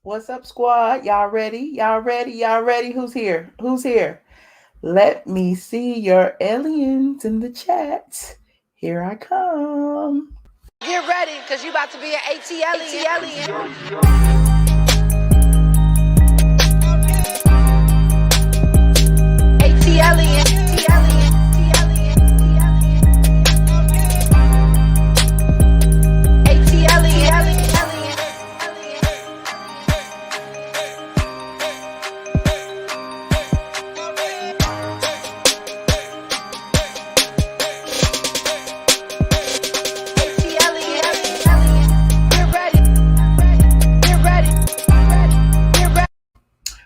What's up, squad? Y'all ready? Y'all ready? Y'all ready? Who's here? Who's here? Let me see your aliens in the chat. Here I come. Get ready, because you about to be an ATLien.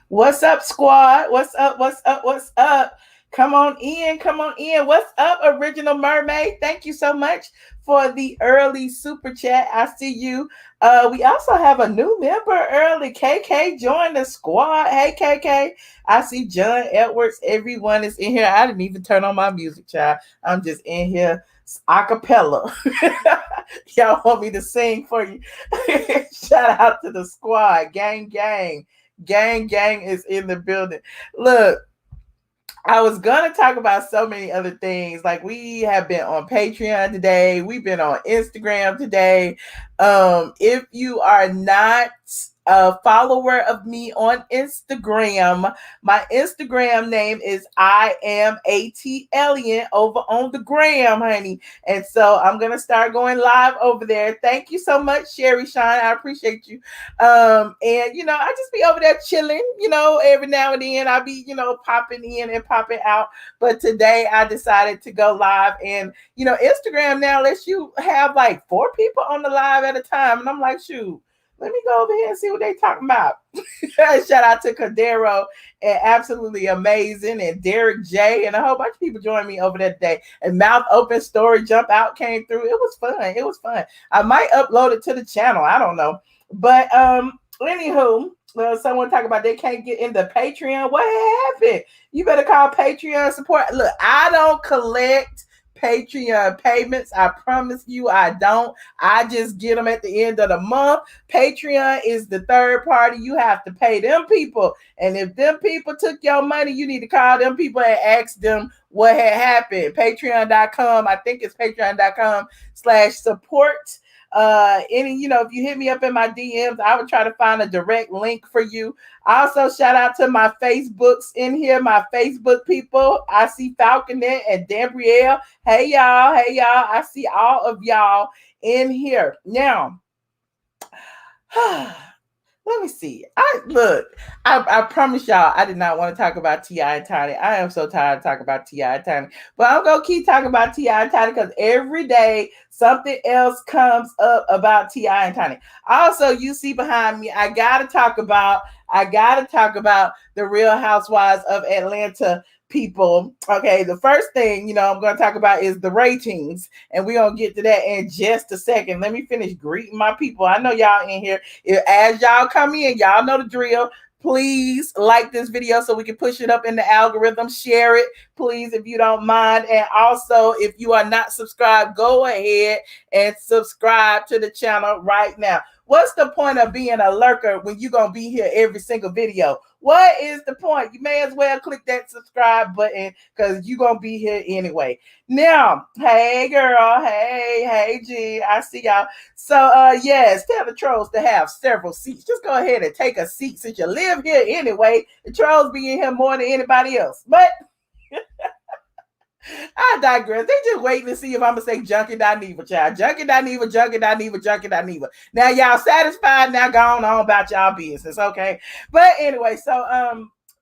What's up, squad? What's up? What's up? What's up? Come on in. Come on in. What's up, Original Mermaid? Thank you so much for the early super chat. I see you. We also have a new member early. KK joined the squad. Hey, KK. I see John Edwards. Everyone is in here. I didn't even turn on my music, child. I'm just in here a cappella. Y'all want me to sing for you? Shout out to the squad. Gang, gang. Gang is in the building. Look, I was gonna talk about so many other things. Like, we have been on Patreon today. We've been on Instagram today. If you are not a follower of me on Instagram, my Instagram name is iamATLien over on the gram, honey. And so I'm gonna start going live over there. Thank you so much, Sherry Shine. I appreciate you. And I just be over there chilling, every now and then I'll be, popping in and popping out. But today I decided to go live, and Instagram now lets you have like 4 people on the live at a time. And I'm like, shoot, let me go over here and see what they talking about. Shout out to Cadero and Absolutely Amazing and Derek J and a whole bunch of people joined me over there today. And Mouth Open Story Jump Out came through. It was fun. It was fun. I might upload it to the channel. I don't know. But anywho, someone talk about they can't get into Patreon. What happened? You better call Patreon support. Look, I don't collect Patreon payments. I promise you I don't. I just get them at the end of the month. Patreon is the third party. You have to pay them people. And if them people took your money, you need to call them people and ask them what had happened. Patreon.com. I think it's patreon.com/support. If you hit me up in my DMs, I would try to find a direct link for you. Also, shout out to my Facebooks in here, my Facebook people. I see Falconet and Gabrielle. Hey y'all. I see all of y'all in here. Now, let me see. I promise y'all, I did not want to talk about T.I. and Tiny. I am so tired of talking about T.I. and Tiny. But I'm going to keep talking about T.I. and Tiny because every day something else comes up about T.I. and Tiny. Also, you see behind me, I got to talk about the Real Housewives of Atlanta people. Okay, the first thing, I'm going to talk about is the ratings, and we're going to get to that in just a second. Let me finish greeting my people. I know y'all in here. As y'all come in, y'all know the drill. Please like this video so we can push it up in the algorithm. Share it, please, if you don't mind. And also, if you are not subscribed, go ahead and subscribe to the channel right now. What's the point of being a lurker when you're going to be here every single video? What is the point? You may as well click that subscribe button because you're going to be here anyway. Now, hey, girl. Hey, G. I see y'all. So, yes, tell the trolls to have several seats. Just go ahead and take a seat since you live here anyway. The trolls be in here more than anybody else. But I digress. They just waiting to see if I'm going to say Junkie Dineva, child. Junkie Dineva. Now, y'all satisfied? Now, go on about y'all business, okay? But anyway, so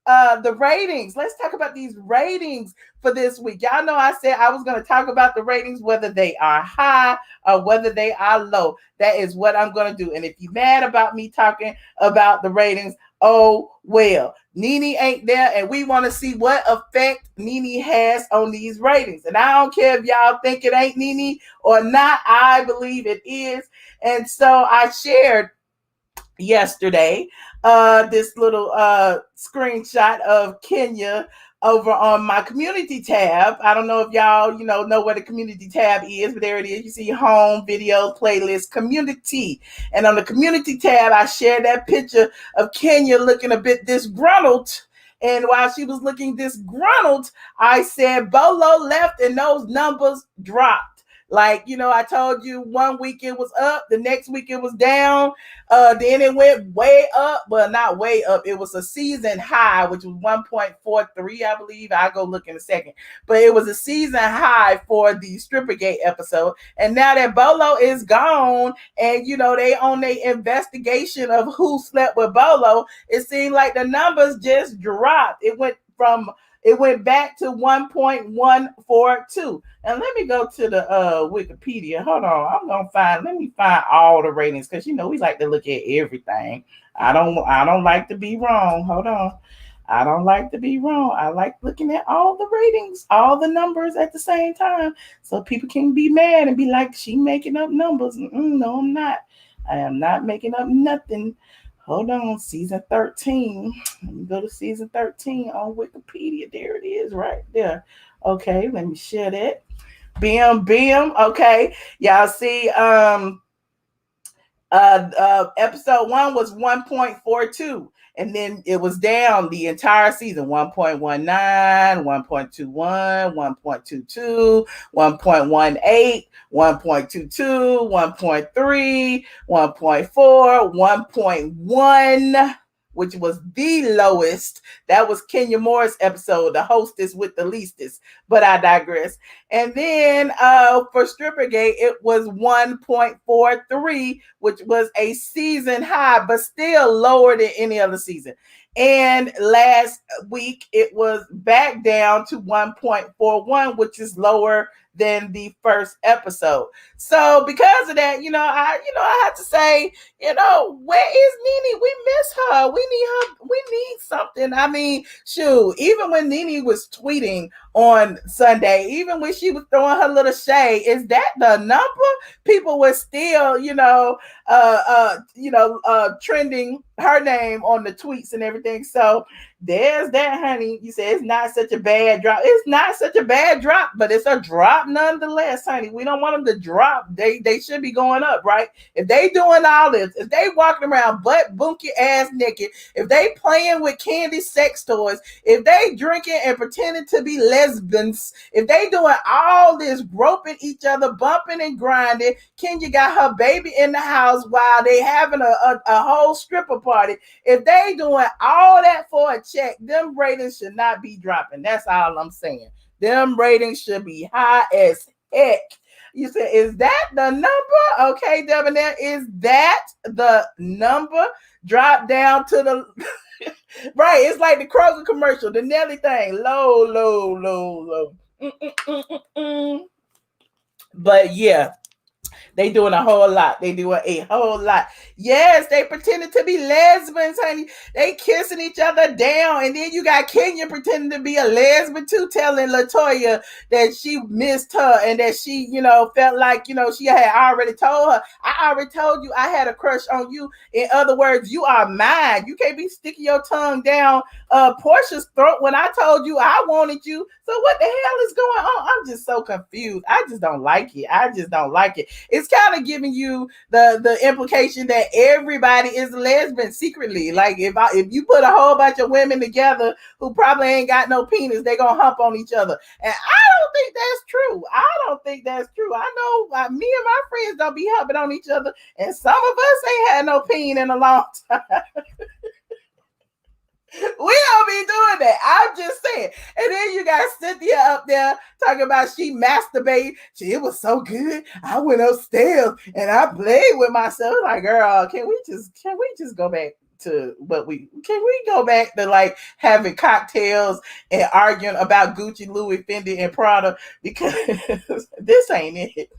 the ratings. Let's talk about these ratings for this week. Y'all know I said I was going to talk about the ratings, whether they are high or whether they are low. That is what I'm going to do. And if you're mad about me talking about the ratings, oh, well, Nene ain't there, and we want to see what effect Nene has on these ratings. And I don't care if y'all think it ain't Nene or not. I believe it is. And so I shared yesterday this little screenshot of Kenya over on my community tab. I don't know if y'all, know what the community tab is, but there it is. You see home, videos, playlist, community. And on the community tab, I shared that picture of Kenya looking a bit disgruntled. And while she was looking disgruntled, I said Bolo left and those numbers dropped. Like, I told you 1 week it was up, the next week it was down, then it went way up, but not way up. It was a season high, which was 1.43, I believe. I'll go look in a second. But it was a season high for the Strippergate episode. And now that Bolo is gone and, they on their investigation of who slept with Bolo, it seemed like the numbers just dropped. It went back to 1.142. And let me go to the Wikipedia. Hold on. Let me find all the ratings, because we like to look at everything. I don't like to be wrong. Hold on. I don't like to be wrong. I like looking at all the ratings, all the numbers at the same time, so people can be mad and be like, she making up numbers. No, I'm not. I am not making up nothing. Hold on, season 13. Let me go to season 13 on Wikipedia. There it is right there. Okay, let me share that. Bam. Okay. Y'all see, episode 1 was 1.42. And then it was down the entire season, 1.19, 1.21, 1.22, 1.18, 1.22, 1.3, 1.4, 1.1, which was the lowest. That was Kenya Moore's episode, the hostess with the leastest, but I digress. And then for Strippergate, it was 1.43, which was a season high, but still lower than any other season. And last week, it was back down to 1.41, which is lower than the first episode. So because of that, I have to say, where is Nene? We miss her. We need her. We need something. I mean, shoot, even when Nene was tweeting on Sunday, even when she was throwing her little shade, is that the number? People were still, trending her name on the tweets and everything. So there's that, honey. You said it's not such a bad drop. It's not such a bad drop, but it's a drop nonetheless, honey. We don't want them to drop. They should be going up, right? If they doing all this, if they walking around butt bunky ass naked, if they playing with candy sex toys, if they drinking and pretending to be lesbians, if they doing all this groping each other, bumping and grinding, Kenya got her baby in the house while they having a whole stripper party. If they doing all that for a check, them ratings should not be dropping. That's all I'm saying. Them ratings should be high as heck. You said, is that the number? Okay, Debonair, is that the number? Drop down to the right. It's like the Kroger commercial, the Nelly thing. Low. But yeah, they doing a whole lot. They doing a whole lot. Yes, they pretending to be lesbians, honey. They kissing each other down. And then you got Kenya pretending to be a lesbian too, telling LaToya that she missed her and that she, felt like, she had already told her, I already told you I had a crush on you. In other words, you are mine. You can't be sticking your tongue down Porsha's throat when I told you I wanted you. So what the hell is going on? I'm just so confused. I just don't like it. It's kind of giving you the implication that everybody is lesbian secretly. Like if you put a whole bunch of women together who probably ain't got no penis, they gonna hump on each other. And I don't think that's true. I know me and my friends don't be humping on each other, and some of us ain't had no peen in a long time. We don't be doing that. I'm just saying. And then you got Cynthia up there talking about she masturbated. It was so good. I went upstairs and I played with myself. Like, girl, can we just go back to can we go back to like having cocktails and arguing about Gucci, Louis, Fendi, and Prada? Because this ain't it.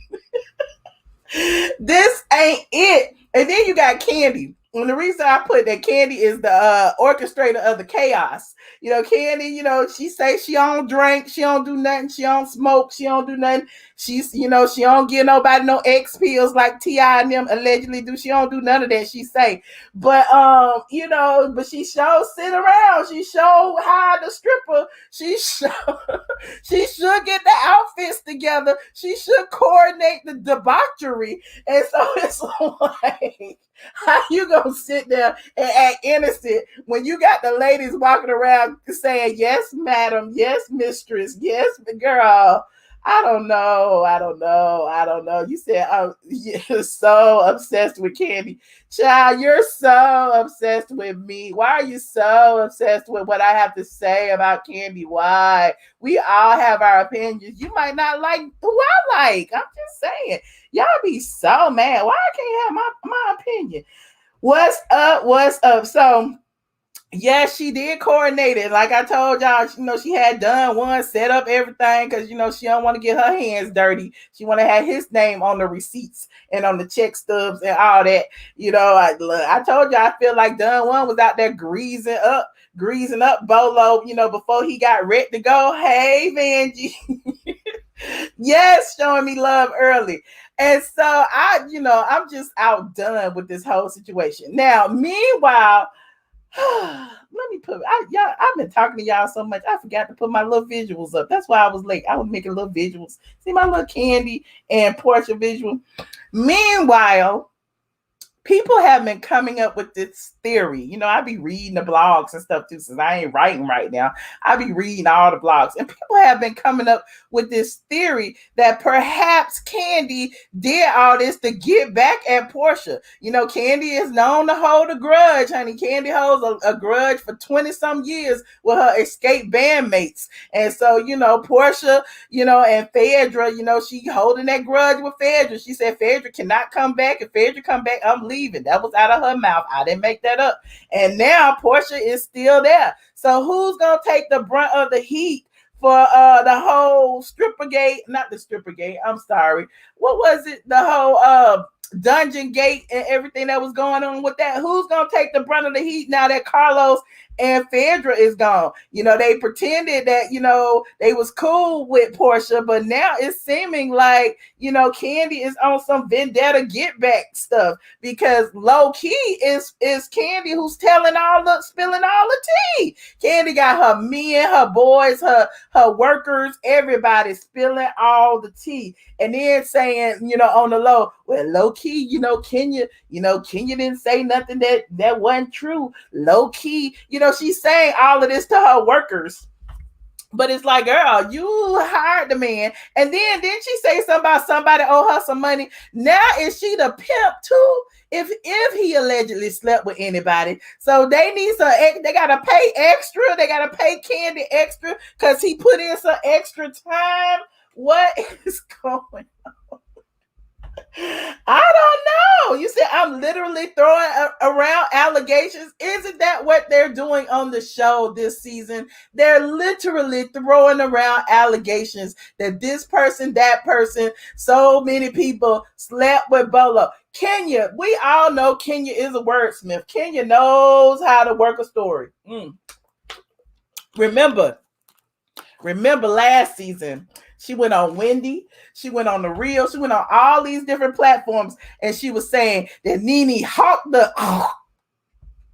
This ain't it. And then you got Kandi. And the reason I put that Kandi is the orchestrator of the chaos. Kandi, she say she don't drink, she don't do nothing, she don't smoke, she don't do nothing. She don't give nobody no X pills like T.I. and them allegedly do. She don't do none of that, she say. But but she show sit around. She show how the stripper. She should get the outfits together. She should coordinate the debauchery. And so it's like, how you gonna sit there and act innocent when you got the ladies walking around saying, yes, madam, yes, mistress, yes, girl. I don't know. You said you're so obsessed with Kandi. Child, you're so obsessed with me. Why are you so obsessed with what I have to say about Kandi? Why? We all have our opinions. You might not like who I like. I'm just saying. Y'all be so mad. Why I can't have my opinion? What's up? So, yes, she did coordinate it. Like I told y'all, she had done one, set up everything because, she don't want to get her hands dirty. She want to have his name on the receipts and on the check stubs and all that. I told y'all, I feel like Dunn one was out there greasing up Bolo, before he got ready to go. Hey, Vanjie. Yes, showing me love early. And so I'm just outdone with this whole situation. Now, meanwhile, let me I've been talking to y'all so much, I forgot to put my little visuals up. That's why I was late. I was making little visuals. See my little Kandi and Porsha visual. Meanwhile, people have been coming up with this theory. I be reading the blogs and stuff too, since I ain't writing right now. I be reading all the blogs, and people have been coming up with this theory that perhaps Kandi did all this to get back at Porsha. Kandi is known to hold a grudge, honey. Kandi holds a grudge for 20 some years with her escaped bandmates. And so, Porsha, and Phaedra, she holding that grudge with Phaedra. She said Phaedra cannot come back. If Phaedra come back, I'm leaving. That was out of her mouth. I didn't make that up. And now Porsha is still there. So who's gonna take the brunt of the heat for the whole stripper gate? Not the stripper gate. I'm sorry. What was it? The whole dungeon gate and everything that was going on with that. Who's gonna take the brunt of the heat now that Carlos and Phaedra is gone? They pretended that they was cool with Porsha, but now it's seeming like Kandi is on some vendetta get back stuff, because low key is Kandi who's spilling all the tea. Kandi got her men, her boys, her workers, everybody spilling all the tea, and then saying on the low, well, low key, Kenya didn't say nothing that wasn't true. Low key, she's saying all of this to her workers. But it's like, girl, you hired the man. And then didn't she say something about somebody owe her some money? Now is she the pimp too? If he allegedly slept with anybody. So they gotta pay extra. They gotta pay Kandi extra because he put in some extra time. What is going on? I don't know. You said I'm literally throwing around allegations. Isn't that what they're doing on the show this season? They're literally throwing around allegations that this person, that person, so many people slept with Bolo. Kenya, we all know Kenya is a wordsmith. Kenya knows how to work a story. Remember last season, she went on Wendy, she went on The Real, she went on all these different platforms, and she was saying that Nene hawked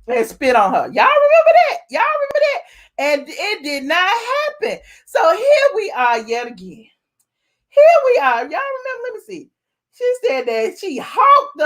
and spit on her. Y'all remember that? And it did not happen. So here we are yet again. Y'all remember? Let me see. She said that she hawked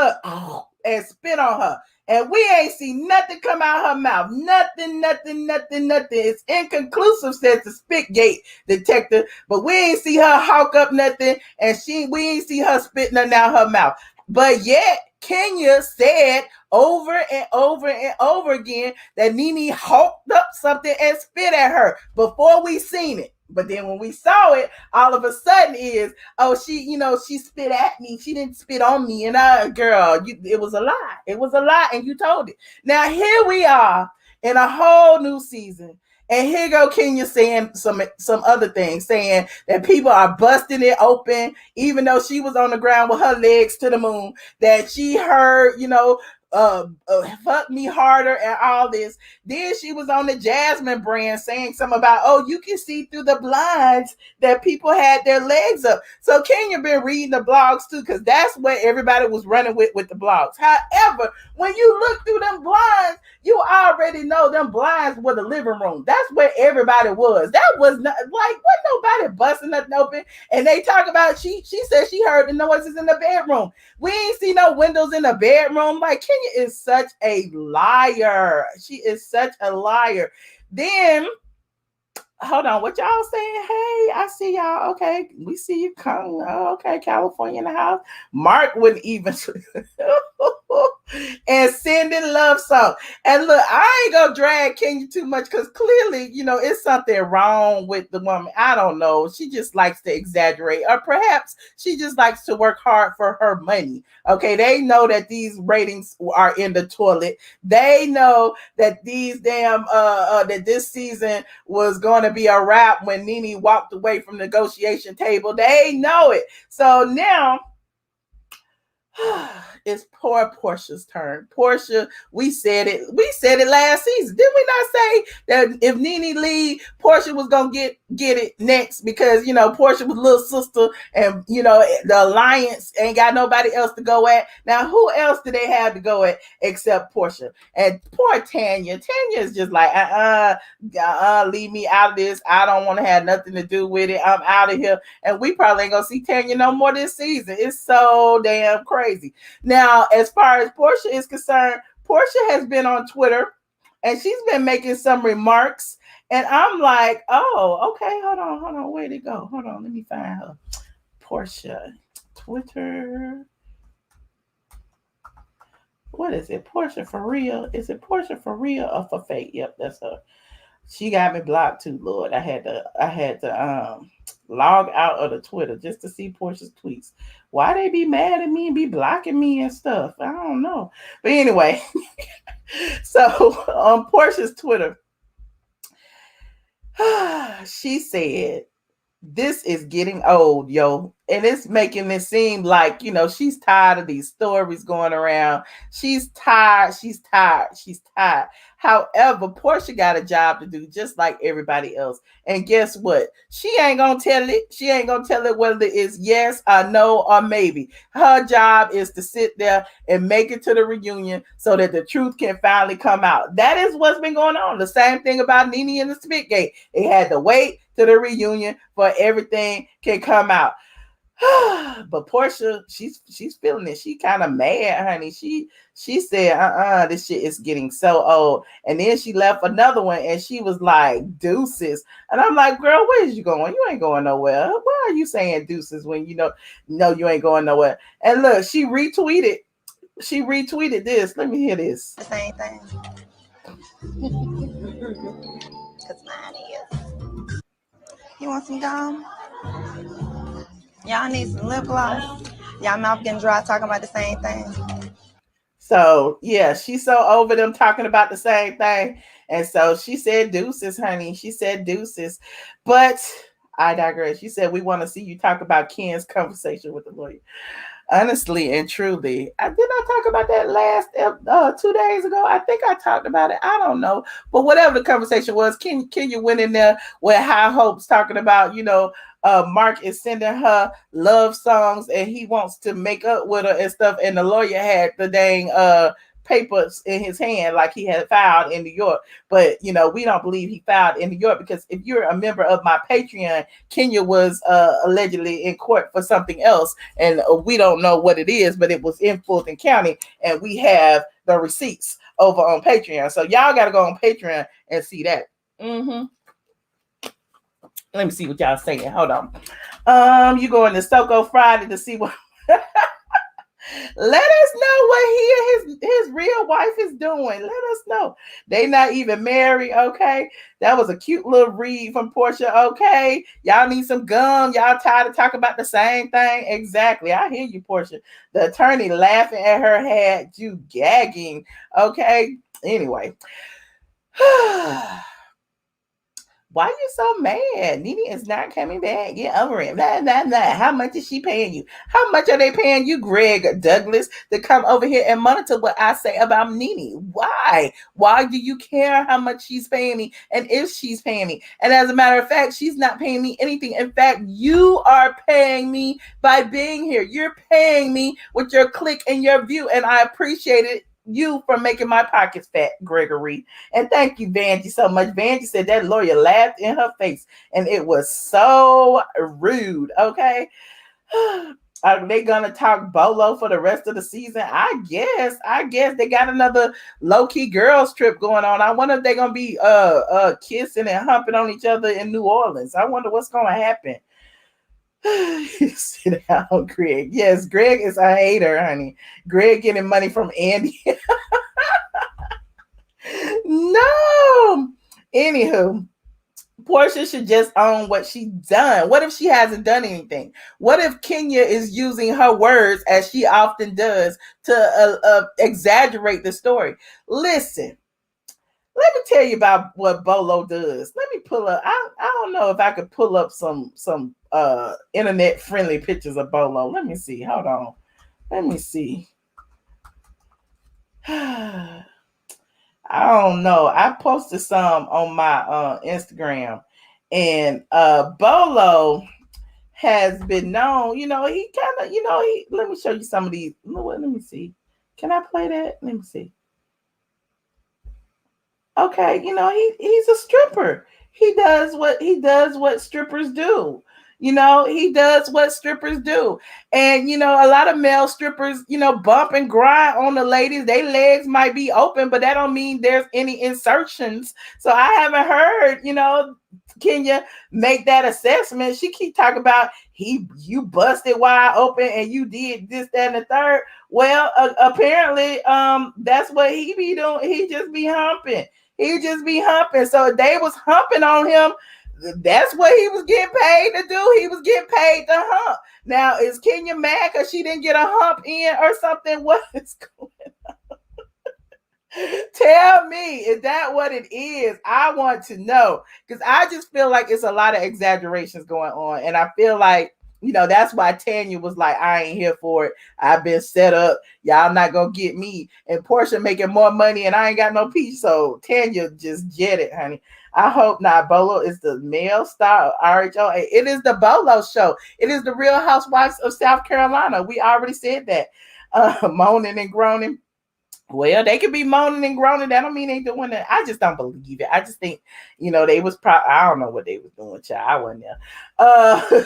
and spit on her. And we ain't see nothing come out her mouth. Nothing. It's inconclusive, says the Spitgate detective. But we ain't see her hawk up nothing. And we ain't see her spit nothing out her mouth. But yet, Kenya said over and over and over again that Nene hawked up something and spit at her before we seen it. But then when we saw it, all of a sudden she spit at me. She didn't spit on me. And it was a lie. It was a lie, and you told it. Now here we are in a whole new season. And here go Kenya saying some other things, saying that people are busting it open, even though she was on the ground with her legs to the moon, that she heard, fuck me harder and all this. Then she was on the Jasmine brand saying something about, oh, you can see through the blinds that people had their legs up. So Kenya been reading the blogs too, because that's what everybody was running with the blogs. However, when you look through them blinds, you already know them blinds were the living room. That's where everybody was. That was not like, wasn't nobody busting nothing open. And they talk about, she said she heard the noises in the bedroom. We ain't see no windows in the bedroom. Like, Kenya is such a liar. She is such a liar. Then, hold on, what y'all saying? Hey, I see y'all. Okay, we see you come. Okay, California in the house. Mark wouldn't even and sending love song. And look, I ain't gonna drag Kenya too much because clearly, it's something wrong with the woman. I don't know. She just likes to exaggerate, or perhaps she just likes to work hard for her money. Okay, they know that these ratings are in the toilet. They know that these damn that this season was going to be a wrap when Nene walked away from the negotiation table. They know it. So now it's poor Porsha's turn. Porsha, we said it last season. Did we not say that if Nene leave, Porsha was gonna get it next? Because Porsha was little sister, and the alliance ain't got nobody else to go at. Now, who else do they have to go at except Porsha? And poor Tanya. Tanya is just like, leave me out of this. I don't want to have nothing to do with it. I'm out of here. And we probably ain't gonna see Tanya no more this season. It's so damn crazy. Now, as far as Porsha is concerned, Porsha has been on Twitter and she's been making some remarks. And I'm like, oh, okay, hold on. Where'd it go? Hold on, let me find her. Porsha, Twitter. What is it? Porsha for real? Is it Porsha for real or for fake? Yep, that's her. She got me blocked too, Lord. I had to log out of the Twitter just to see Porsha's tweets. Why they be mad at me and be blocking me and stuff? I don't know. But anyway, so on Porsha's Twitter, she said, this is getting old, yo. And it's making it seem like, she's tired of these stories going around. She's tired. However, Porsha got a job to do just like everybody else. And guess what? She ain't going to tell it. She ain't going to tell it whether it's yes or no or maybe. Her job is to sit there and make it to the reunion so that the truth can finally come out. That is what's been going on. The same thing about Nene and the Spitgate. They had to wait to the reunion for everything can come out. But Porsha, she's feeling it. She kind of mad, honey. She said, this shit is getting so old. And then she left another one and she was like, deuces. And I'm like, girl, where is you going? You ain't going nowhere. Why are you saying deuces when you know you ain't going nowhere? And look, she retweeted this. Let me hear this. The same thing. Because mine is. You want some gum? Y'all need some lip gloss? Y'all mouth getting dry talking about the same thing. So, yeah, she's so over them talking about the same thing. And so she said deuces, honey. She said deuces. But I digress. She said, we want to see you talk about Ken's conversation with the lawyer. Honestly and truly, did I talk about that last 2 days ago? I think I talked about it. I don't know. But whatever the conversation was, Kenya went in there with high hopes talking about, Mark is sending her love songs and he wants to make up with her and stuff. And the lawyer had the dang papers in his hand like he had filed in New York. But, we don't believe he filed in New York because if you're a member of my Patreon, Kenya was allegedly in court for something else. And we don't know what it is, but it was in Fulton County. And we have the receipts over on Patreon. So y'all got to go on Patreon and see that. Let me see what y'all saying. Hold on. You going to Soko Friday to see what... Let us know what he and his real wife is doing. Let us know. They not even married, okay? That was a cute little read from Porsha, okay? Y'all need some gum. Y'all tired of talking about the same thing? Exactly. I hear you, Porsha. The attorney laughing at her had you gagging, okay? Anyway. Why you so mad? Nene is not coming back. Get over it. Blah, blah, blah. How much is she paying you? How much are they paying you, Greg Douglas, to come over here and monitor what I say about Nene? Why? Why do you care how much she's paying me and if she's paying me? And as a matter of fact, she's not paying me anything. In fact, you are paying me by being here. You're paying me with your click and your view, and I appreciate it. You for making my pockets fat, Gregory. And thank you, Vanjie, so much. Vanjie said that lawyer laughed in her face, and it was so rude. Okay. Are they gonna talk Bolo for the rest of the season? I guess they got another low-key girls trip going on. I wonder if they're gonna be kissing and humping on each other in New Orleans. I wonder what's gonna happen. Sit down, Greg. Yes, Greg is a hater, honey. Greg getting money from Andy. No. Anywho, Porsha should just own what she's done. What if she hasn't done anything? What if Kenya is using her words, as she often does, to exaggerate the story? Listen, let me tell you about what Bolo does. Let me pull up. I don't know if I could pull up some internet friendly pictures of Bolo. Let me see. Hold on. Let me see. I don't know. I posted some on my Instagram, and Bolo has been known. You know, he kind of. You know, he. Let me show you some of these. Let me see. Can I play that? Let me see. Okay, you know, he's a stripper. He does what strippers do. You know, he does what strippers do. And, you know, a lot of male strippers, you know, bump and grind on the ladies. Their legs might be open, but that don't mean there's any insertions. So I haven't heard, you know, Kenya make that assessment. She keep talking about you busted wide open and you did this, that, and the third. Well, apparently, that's what he be doing. He just be humping. So they was humping on him. That's what he was getting paid to do. He was getting paid to hump. Now, is Kenya mad because she didn't get a hump in or something? What is going on? Tell me, is that what it is? I want to know, because I just feel like it's a lot of exaggerations going on. And I feel like, you know, that's why Tanya was like, I ain't here for it. I've been set up. Y'all not going to get me. And Porsha making more money and I ain't got no peace. So Tanya just jet it, honey. I hope not. Bolo is the male star of RHOA. It is the Bolo show. It is the Real Housewives of South Carolina. We already said that. Moaning and groaning. Well, they could be moaning and groaning. That don't mean they doing that. I just don't believe it. I just think, you know, they was I don't know what they was doing, child. I wasn't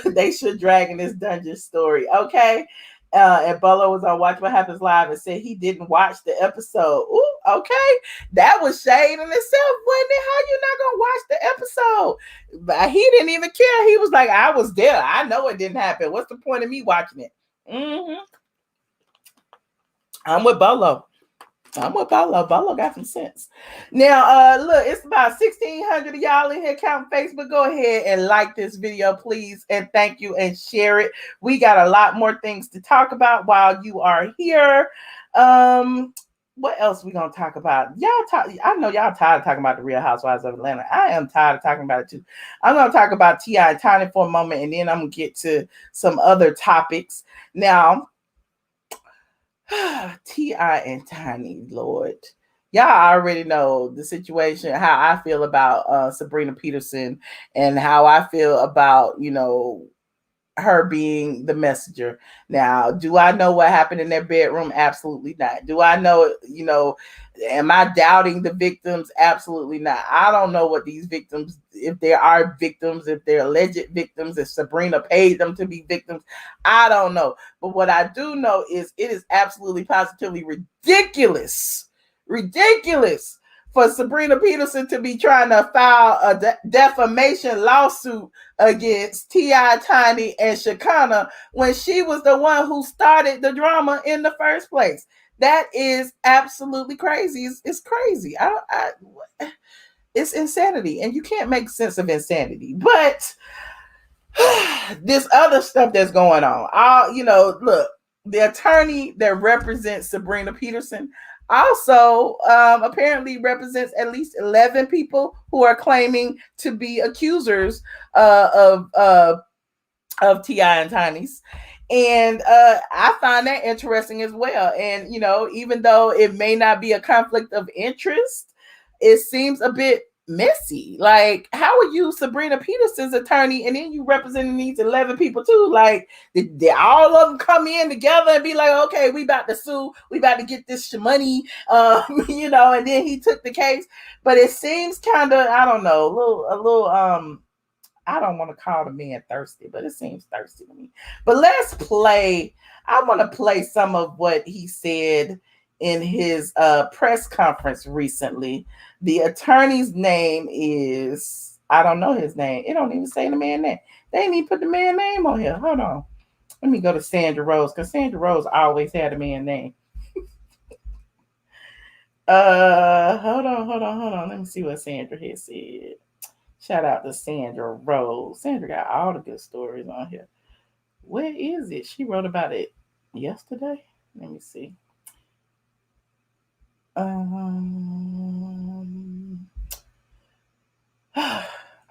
there. They should drag in this dungeon story. Okay. And Bolo was on Watch What Happens Live and said he didn't watch the episode. Ooh, okay. That was shade in itself, wasn't it? How you not gonna watch the episode? But he didn't even care. He was like, I was there. I know it didn't happen. What's the point of me watching it? I'm with Bolo. Bolo got some sense. Now, look, it's about 1,600 of y'all in here counting Facebook. Go ahead and like this video, please, and thank you, and share it. We got a lot more things to talk about while you are here. What else we gonna talk about? I know y'all tired of talking about the Real Housewives of Atlanta. I am tired of talking about it too. I'm gonna talk about T.I. and Tiny for a moment, and then I'm gonna get to some other topics. Now, T.I. and Tiny, Lord. Y'all already know the situation, how I feel about Sabrina Peterson and how I feel about, you know, her being the messenger. Now, do I know what happened in their bedroom? Absolutely not. Do I know, you know, am I doubting the victims? Absolutely not. I don't know what these victims, if there are victims, if they're alleged victims, if Sabrina paid them to be victims. I don't know. But what I do know is it is absolutely positively ridiculous for Sabrina Peterson to be trying to file a defamation lawsuit against T.I., Tiny, and Shekinah when she was the one who started the drama in the first place. That is absolutely crazy. It's crazy. It's insanity, and you can't make sense of insanity. But this other stuff that's going on, you know, look, the attorney that represents Sabrina Peterson, also apparently represents at least 11 people who are claiming to be accusers of T.I. and Tiny's. And I find that interesting as well. And, even though it may not be a conflict of interest, it seems a bit messy. Like, how are you Sabrina Peterson's attorney and then you representing these 11 people too? Like, did all of them come in together and be like, okay, we about to sue, we about to get this money, and then he took the case. But it seems kind of, I don't know, a little I don't want to call the man thirsty, but it seems thirsty to me. But let's play. I want to play some of what he said in his press conference recently. The attorney's name is, I don't know his name. It don't even say the man name. They ain't even put the man name on here. Hold on. Let me go to Sandra Rose, because Sandra Rose always had a man name. Hold on. Let me see what Sandra has said. Shout out to Sandra Rose. Sandra got all the good stories on here. Where is it? She wrote about it yesterday. Let me see.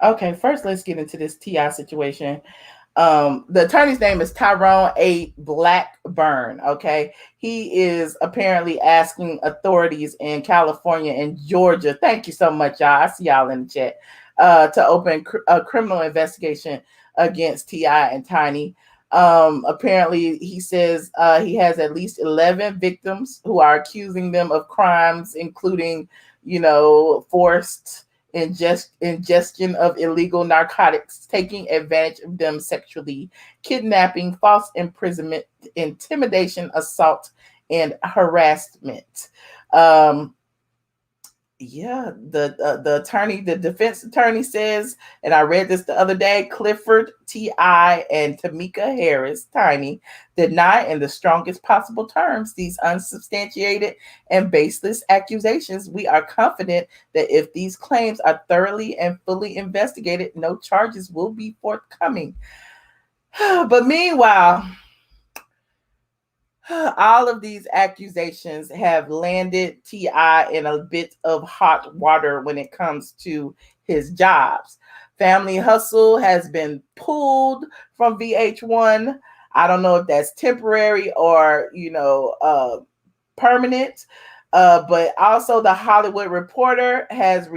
Okay, first let's get into this T.I. situation. The attorney's name is Tyrone A. Blackburn. Okay, he is apparently asking authorities in California and Georgia. Thank you so much, y'all. I see y'all in the chat. To open a criminal investigation against T.I. and Tiny. Apparently, he says he has at least 11 victims who are accusing them of crimes, including, forced ingestion of illegal narcotics, taking advantage of them sexually, kidnapping, false imprisonment, intimidation, assault, and harassment. The defense attorney says, and I read this the other day, Clifford, T.I., and Tamika Harris, Tiny, deny in the strongest possible terms these unsubstantiated and baseless accusations. We are confident that if these claims are thoroughly and fully investigated, no charges will be forthcoming. But meanwhile, all of these accusations have landed T.I. in a bit of hot water when it comes to his jobs. Family Hustle has been pulled from VH1. I don't know if that's temporary or, permanent. But also the Hollywood Reporter has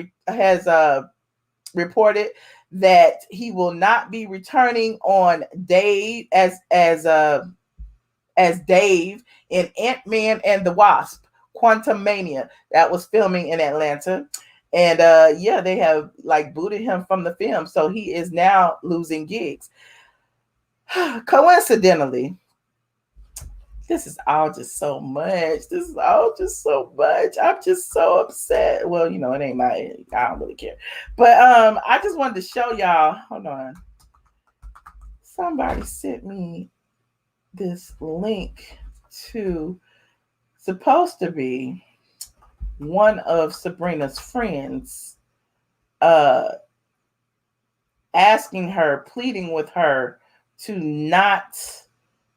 reported that he will not be returning on Dave as Dave in Ant-Man and the Wasp, Quantumania, that was filming in Atlanta. And they have booted him from the film. So he is now losing gigs. Coincidentally, this is all just so much. I'm just so upset. Well, it ain't I don't really care. But I just wanted to show y'all. Hold on. Somebody sent me this link to supposed to be one of Sabrina's friends asking her, pleading with her to not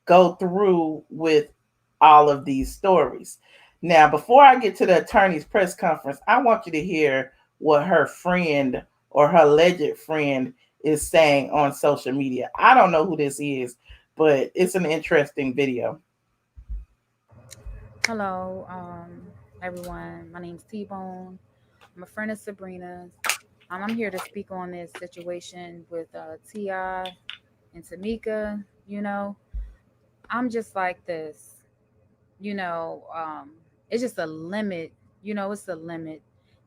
go through with all of these stories. Now, before I get to the attorney's press conference, I want you to hear what her friend or her alleged friend is saying on social media. I don't know who this is, but it's an interesting video. Hello, everyone. My name's T-Bone. I'm a friend of Sabrina's. I'm here to speak on this situation with T.I. and Tamika. I'm just like this. It's just a limit. It's a limit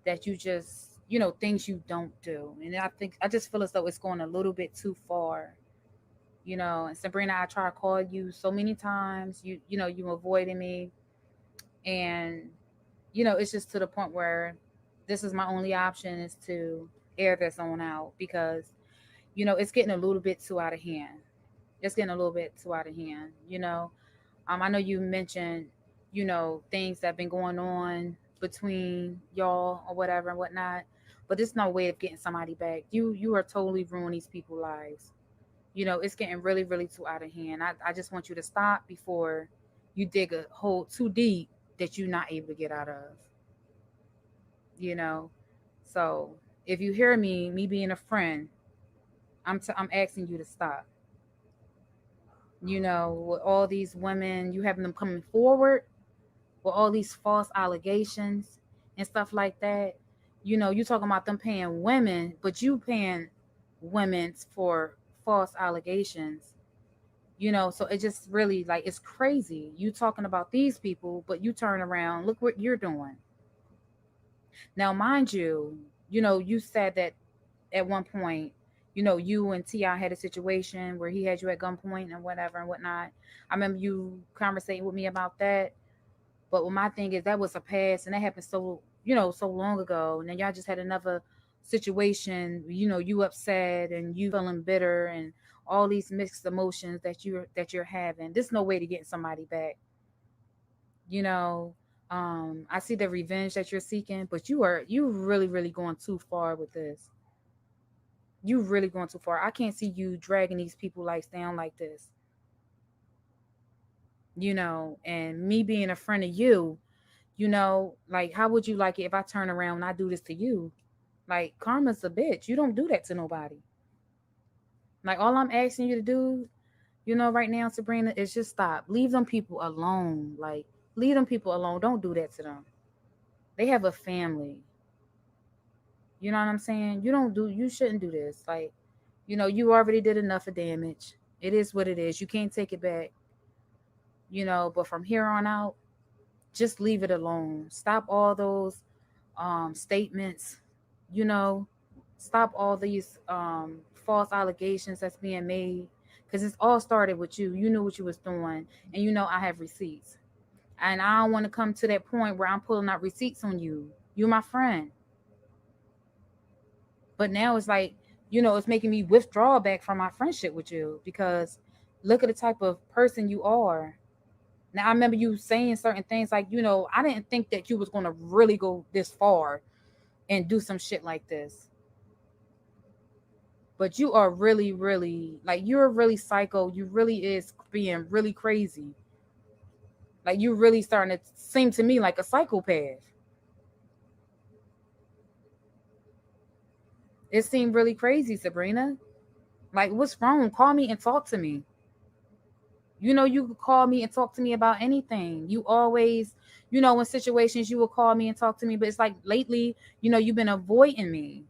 that you just, things you don't do. And I just feel as though it's going a little bit too far. And Sabrina, I try to call you so many times. You avoiding me. And it's just to the point where this is my only option is to air this on out because it's getting a little bit too out of hand. It's getting a little bit too out of hand. I know you mentioned things that have been going on between y'all or whatever and whatnot, but there's no way of getting somebody back. You are totally ruining these people's lives. It's getting really, really too out of hand. I just want you to stop before you dig a hole too deep that you're not able to get out of. You know, so if you hear me being a friend, I'm asking you to stop. You know, with all these women, you having them coming forward with all these false allegations and stuff like that. You know, you talking about them paying women, but you paying women for false allegations. You know, so it just really like it's crazy. You talking about these people, but you turn around, look what you're doing. Now, mind you, you know, you said that at one point, you know, you and T.I. had a situation where he had you at gunpoint and whatever and whatnot. I remember you conversating with me about that. But what my thing is, that was a past, and that happened so, you know, so long ago. And then y'all just had another situation, you know, you upset and you feeling bitter and all these mixed emotions that you're having. There's no way to get somebody back. You know, I see the revenge that you're seeking, but you really, really going too far with this. You really going too far. I can't see you dragging these people lives down like this. You know, and me being a friend of you, you know, like how would you like it if I turn around and I do this to you? Like karma's a bitch. You don't do that to nobody. Like all I'm asking you to do, you know, right now, Sabrina, is just stop. Leave them people alone. Like leave them people alone. Don't do that to them. They have a family. You know what I'm saying? You shouldn't do this. Like, you know, you already did enough of damage. It is what it is. You can't take it back. You know, but from here on out, just leave it alone. Stop all those statements, you know, stop all these false allegations that's being made because it's all started with you. You knew what you was doing, and you know I have receipts, and I don't want to come to that point where I'm pulling out receipts on you. You're my friend, but now it's like, you know, it's making me withdraw back from my friendship with you because look at the type of person you are. Now I remember you saying certain things like, you know, I didn't think that you was going to really go this far and do some shit like this. But you are really, really, like, you're really psycho. You really is being really crazy. Like, you really starting to seem to me like a psychopath. It seemed really crazy, Sabrina. Like, what's wrong? Call me and talk to me. You know, you could call me and talk to me about anything. You always, you know, in situations you will call me and talk to me. But it's like lately, you know, you've been avoiding me.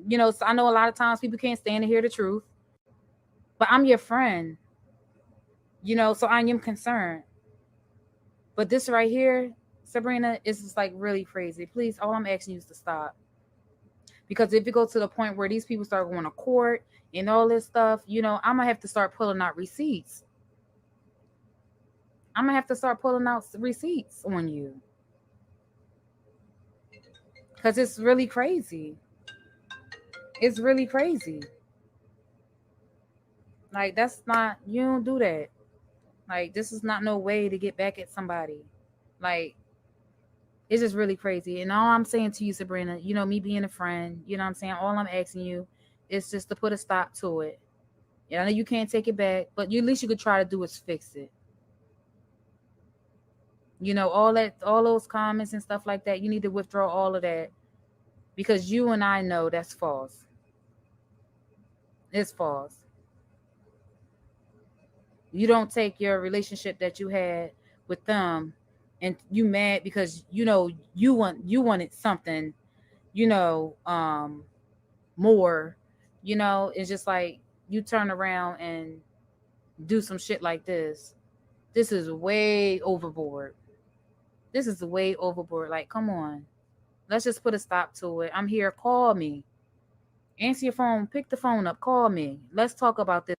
You know, so I know a lot of times people can't stand to hear the truth. But I'm your friend. You know, so I am concerned. But this right here, Sabrina, is just like really crazy. Please, all I'm asking you is to stop. Because if it goes to the point where these people start going to court and all this stuff, you know, I'm going to have to start pulling out receipts. I'm going to have to start pulling out receipts on you. Because it's really crazy. It's really crazy. Like, that's not, you don't do that. Like, this is not no way to get back at somebody. Like, it's just really crazy. And all I'm saying to you, Sabrina, you know, me being a friend, you know what I'm saying? All I'm asking you is just to put a stop to it. And I know you can't take it back, but at least you could try to do is fix it. You know, all those comments and stuff like that, you need to withdraw all of that. Because you and I know that's false. It's false. You don't take your relationship that you had with them and you mad because you know you wanted something, you know, more, you know. It's just like you turn around and do some shit like this. This is way overboard. This is way overboard. Like, come on. Let's just put a stop to it. I'm here. Call me. Answer your phone. Pick the phone up. Call me. Let's talk about this.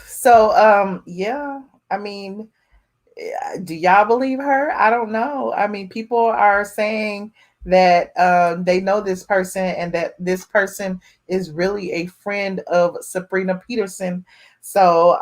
So, yeah, I mean, do y'all believe her? I don't know. I mean, people are saying that they know this person and that this person is really a friend of Sabrina Peterson. So,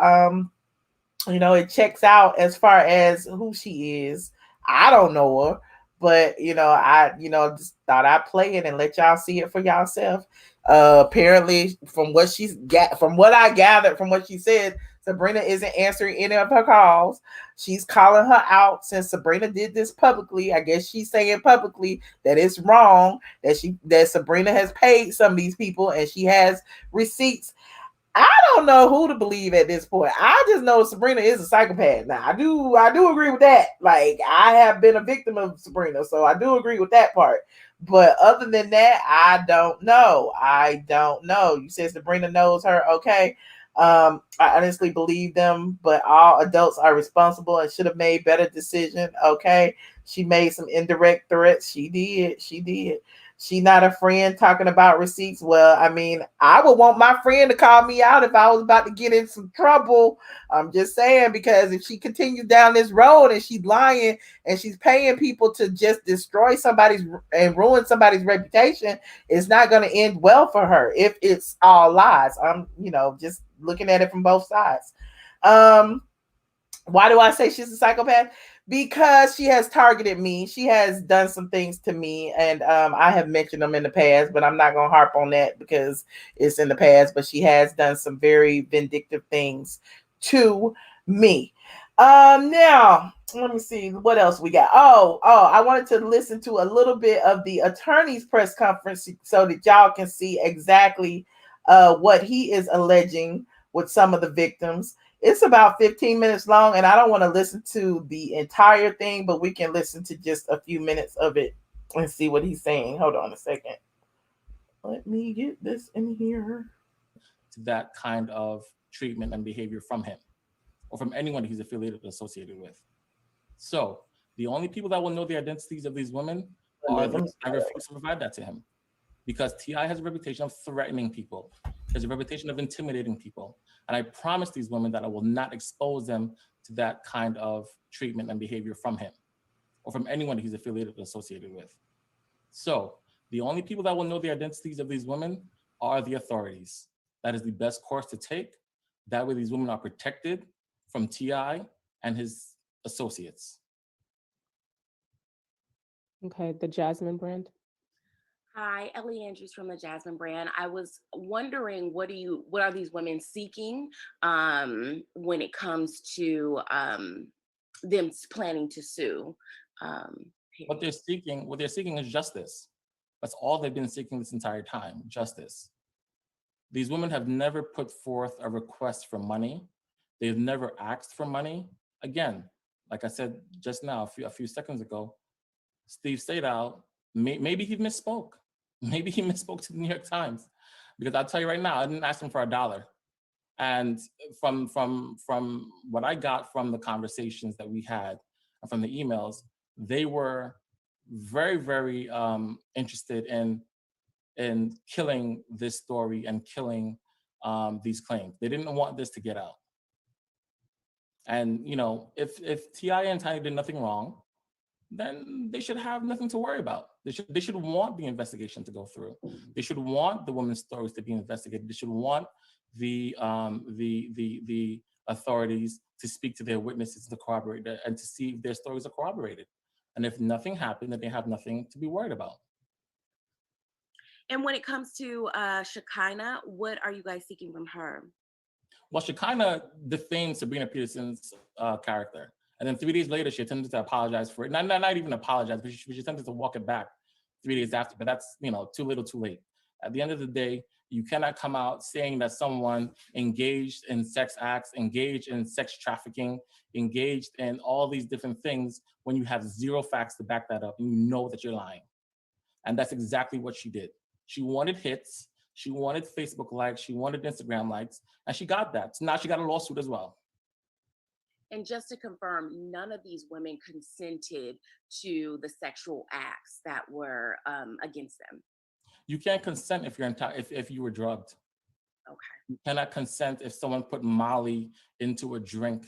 you know, it checks out as far as who she is. I don't know her, but just thought I'd play it and let y'all see it for yourself. Apparently, from what I gathered from what she said, Sabrina isn't answering any of her calls. She's calling her out since Sabrina did this publicly. I guess she's saying publicly that it's wrong, that Sabrina has paid some of these people and she has receipts. I don't know who to believe at this point. I just know Sabrina is a psychopath. Now, I do agree with that. Like, I have been a victim of Sabrina, so I do agree with that part. But other than that, I don't know. You said Sabrina knows her. Okay. I honestly believe them, but all adults are responsible and should have made better decision. Okay. She made some indirect threats. She did. She not a friend talking about receipts. Well, I mean, I would want my friend to call me out if I was about to get in some trouble. I'm just saying, because if she continues down this road and she's lying and she's paying people to just destroy somebody's and ruin somebody's reputation, it's not going to end well for her if it's all lies. I'm, just looking at it from both sides. Why do I say she's a psychopath? Because she has targeted me. She has done some things to me, and I have mentioned them in the past, but I'm not going to harp on that because it's in the past. But she has done some very vindictive things to me. Now, let me see what else we got. I wanted to listen to a little bit of the attorney's press conference so that y'all can see exactly what he is alleging with some of the victims. It's about 15 minutes long, and I don't want to listen to the entire thing, but we can listen to just a few minutes of it and see what he's saying. Hold on a second. Let me get this in here. That kind of treatment and behavior from him or from anyone he's affiliated or associated with. So the only people that will know the identities of these women are those. I refuse to provide that to him because T.I. has a reputation of threatening people. He has a reputation of intimidating people. And I promise these women that I will not expose them to that kind of treatment and behavior from him or from anyone he's affiliated or associated with. So the only people that will know the identities of these women are the authorities. That is the best course to take. That way these women are protected from T.I. and his associates. Okay, the Jasmine brand. Hi, Ellie Andrews from the Jasmine brand. I was wondering, what are these women seeking when it comes to them planning to sue? What they're seeking is justice. That's all they've been seeking this entire time, justice. These women have never put forth a request for money. They've never asked for money. Again, like I said just now, a few seconds ago, Steve Sadow, maybe he misspoke. Maybe he misspoke to the New York Times, because I'll tell you right now, I didn't ask him for $1. And from what I got from the conversations that we had and from the emails, they were very, very interested in killing this story and killing these claims. They didn't want this to get out. And if T.I. and Tiny did nothing wrong, then they should have nothing to worry about. They should want the investigation to go through. They should want the women's stories to be investigated. They should want the authorities to speak to their witnesses to corroborate and to see if their stories are corroborated. And if nothing happened, then they have nothing to be worried about. And when it comes to Shekinah, what are you guys seeking from her? Well, Shekinah defamed Sabrina Peterson's character. And then 3 days later, she attempted to apologize for it. Not even apologize, but she attempted to walk it back 3 days after. But that's, too little, too late. At the end of the day, you cannot come out saying that someone engaged in sex acts, engaged in sex trafficking, engaged in all these different things when you have zero facts to back that up and you know that you're lying. And that's exactly what she did. She wanted hits, she wanted Facebook likes, she wanted Instagram likes, and she got that. So now she got a lawsuit as well. And just to confirm, none of these women consented to the sexual acts that were against them. You can't consent if you're if you were drugged. Okay. You cannot consent if someone put Molly into a drink.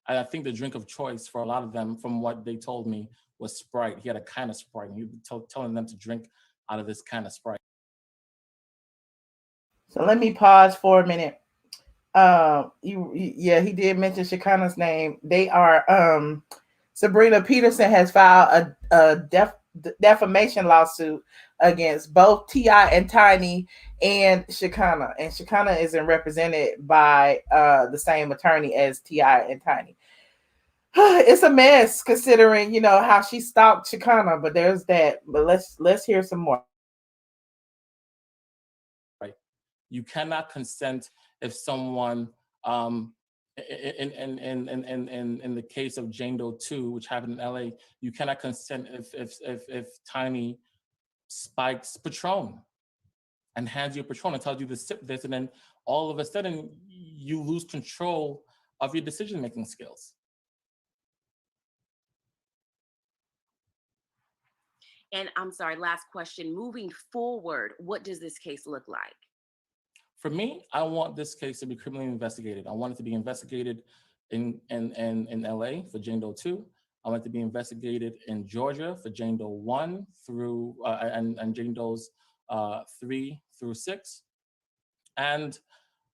And I think the drink of choice for a lot of them, from what they told me, was Sprite. He had a kind of Sprite, and he was telling them to drink out of this kind of Sprite. So let me pause for a minute. He did mention Shekinah's name. They are Sabrina Peterson has filed a defamation lawsuit against both T.I. and Tiny and Shekinah. And Shekinah isn't represented by the same attorney as T.I. and Tiny. It's a mess considering, how she stalked Shekinah, but there's that. But let's hear some more. Right. You cannot consent if someone in the case of Jane Doe 2, which happened in LA, you cannot consent if Tiny spikes Patron and hands you a Patron and tells you to sip this, and then all of a sudden you lose control of your decision-making skills. And I'm sorry, last question. Moving forward, what does this case look like? For me, I want this case to be criminally investigated. I want it to be investigated in LA for Jane Doe 2. I want it to be investigated in Georgia for Jane Doe 1 through and Jane Doe's 3 through 6. And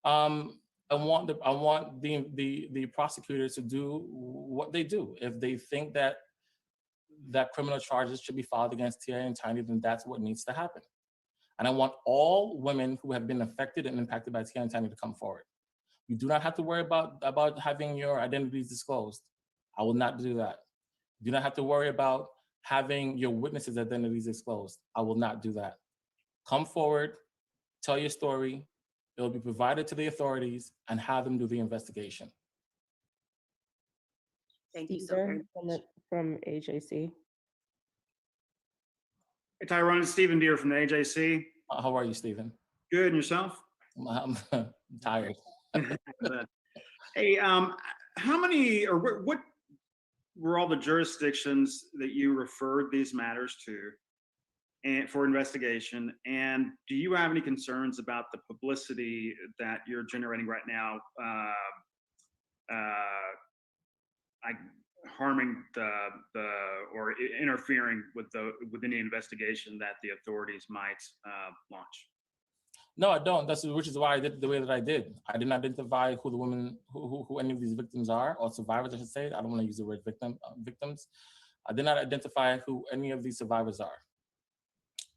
I want the prosecutors to do what they do. If they think that criminal charges should be filed against T.I. and Tiny, then that's what needs to happen. And I want all women who have been affected and impacted by T.I. and Tiny to come forward. You do not have to worry about having your identities disclosed. I will not do that. You do not have to worry about having your witnesses' identities disclosed. I will not do that. Come forward, tell your story. It will be provided to the authorities and have them do the investigation. Thank you so very much. From AJC. Hey, Tyrone, it's Stephen Deere from the AJC. How are you, Stephen? Good, and yourself? I'm tired. Hey, how many or what were all the jurisdictions that you referred these matters to and for investigation? And do you have any concerns about the publicity that you're generating right now, harming or interfering with any investigation that the authorities might launch? No, I don't. Which is why I did the way that I did. I didn't identify who the women, who any of these victims are, or survivors, I should say. I don't want to use the word victims. I did not identify who any of these survivors are.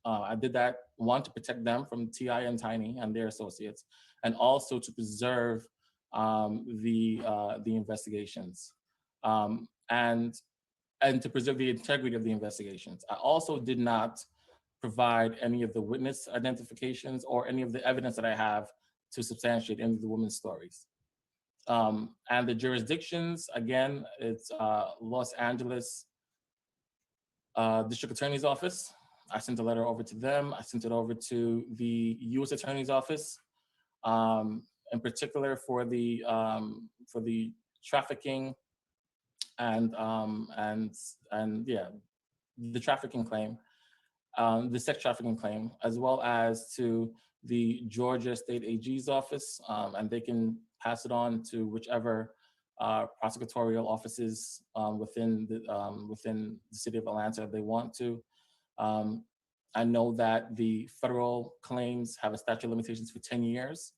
I did that, one, to protect them from T.I. and Tiny and their associates, and also to preserve the investigations, and to preserve the integrity of the investigations. I also did not provide any of the witness identifications or any of the evidence that I have to substantiate any of the women's stories. And the jurisdictions, again, it's Los Angeles District Attorney's Office. I sent a letter over to them. I sent it over to the U.S. Attorney's Office, in particular for the trafficking and the trafficking claim. The sex trafficking claim, as well as to the Georgia State AG's office, and they can pass it on to whichever prosecutorial offices within the city of Atlanta if they want to. I know that the federal claims have a statute of limitations for 10 years,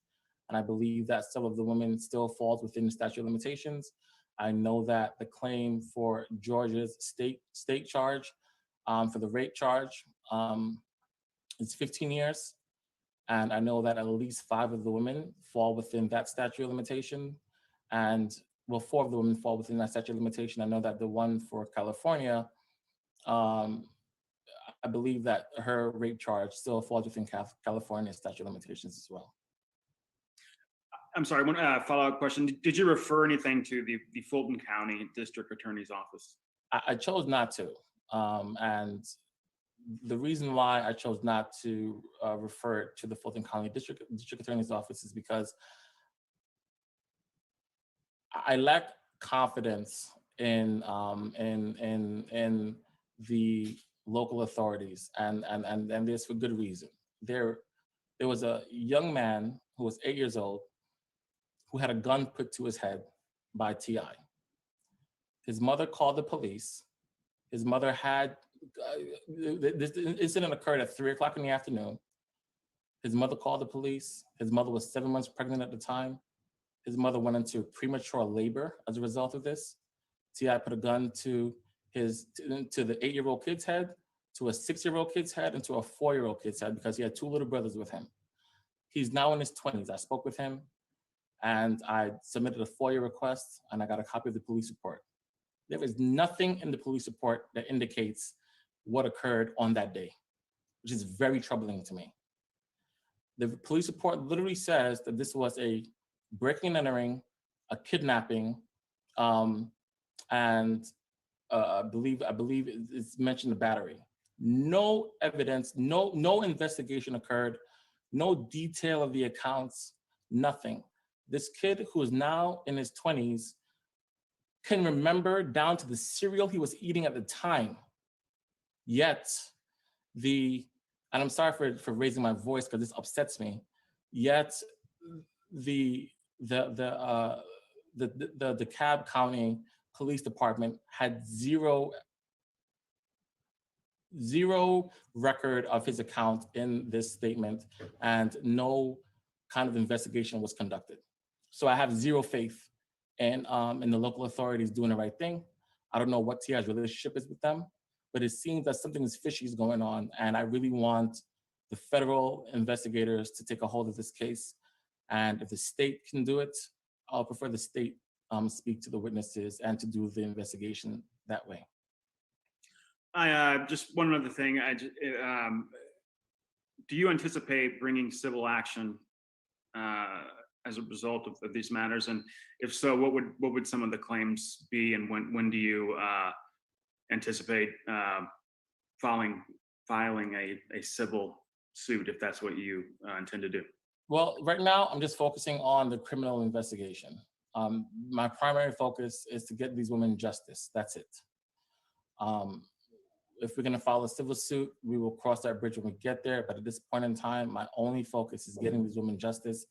and I believe that some of the women still falls within the statute of limitations. I know that the claim for Georgia's state charge for the rape charge, it's 15 years. And I know that at least 5 of the women fall within that statute of limitation. And well, 4 of the women fall within that statute of limitation. I know that the one for California, I believe that her rape charge still falls within California's statute of limitations as well. I'm sorry, one follow-up question. Did you refer anything to the Fulton County District Attorney's Office? I chose not to. And the reason why I chose not to refer to the Fulton County District Attorney's Office is because I lack confidence in the local authorities, and this for good reason. There was a young man who was 8 years old who had a gun put to his head by T.I. His mother called the police. His mother had, this incident occurred at 3:00 in the afternoon. His mother called the police. His mother was 7 months pregnant at the time. His mother went into premature labor as a result of this. T.I. put a gun to the 8-year-old kid's head, to a 6-year-old kid's head and to a 4-year-old kid's head because he had 2 little brothers with him. He's now in his 20s. I spoke with him and I submitted a FOIA request and I got a copy of the police report. There is nothing in the police report that indicates what occurred on that day, which is very troubling to me. The police report literally says that this was a breaking and entering, a kidnapping, and I believe it's mentioned the battery. No evidence, no investigation occurred, no detail of the accounts, nothing. This kid who is now in his 20s can remember down to the cereal he was eating at the time. Yet and I'm sorry for raising my voice because this upsets me. Yet the DeKalb County Police Department had zero record of his account in this statement, and no kind of investigation was conducted. So I have zero faith in the local authorities doing the right thing. I don't know what TI's relationship is with them, but it seems that something is fishy is going on, and I really want the federal investigators to take a hold of this case. And if the state can do it, I'll prefer the state speak to the witnesses and to do the investigation that way. I just one other thing. Do you anticipate bringing civil action as a result of these matters? And if so, what would some of the claims be? And when do you anticipate filing a civil suit, if that's what you intend to do? Well, right now I'm just focusing on the criminal investigation. My primary focus is to get these women justice. That's it. If we're going to file a civil suit, we will cross that bridge when we get there. But at this point in time, my only focus is getting these women justice,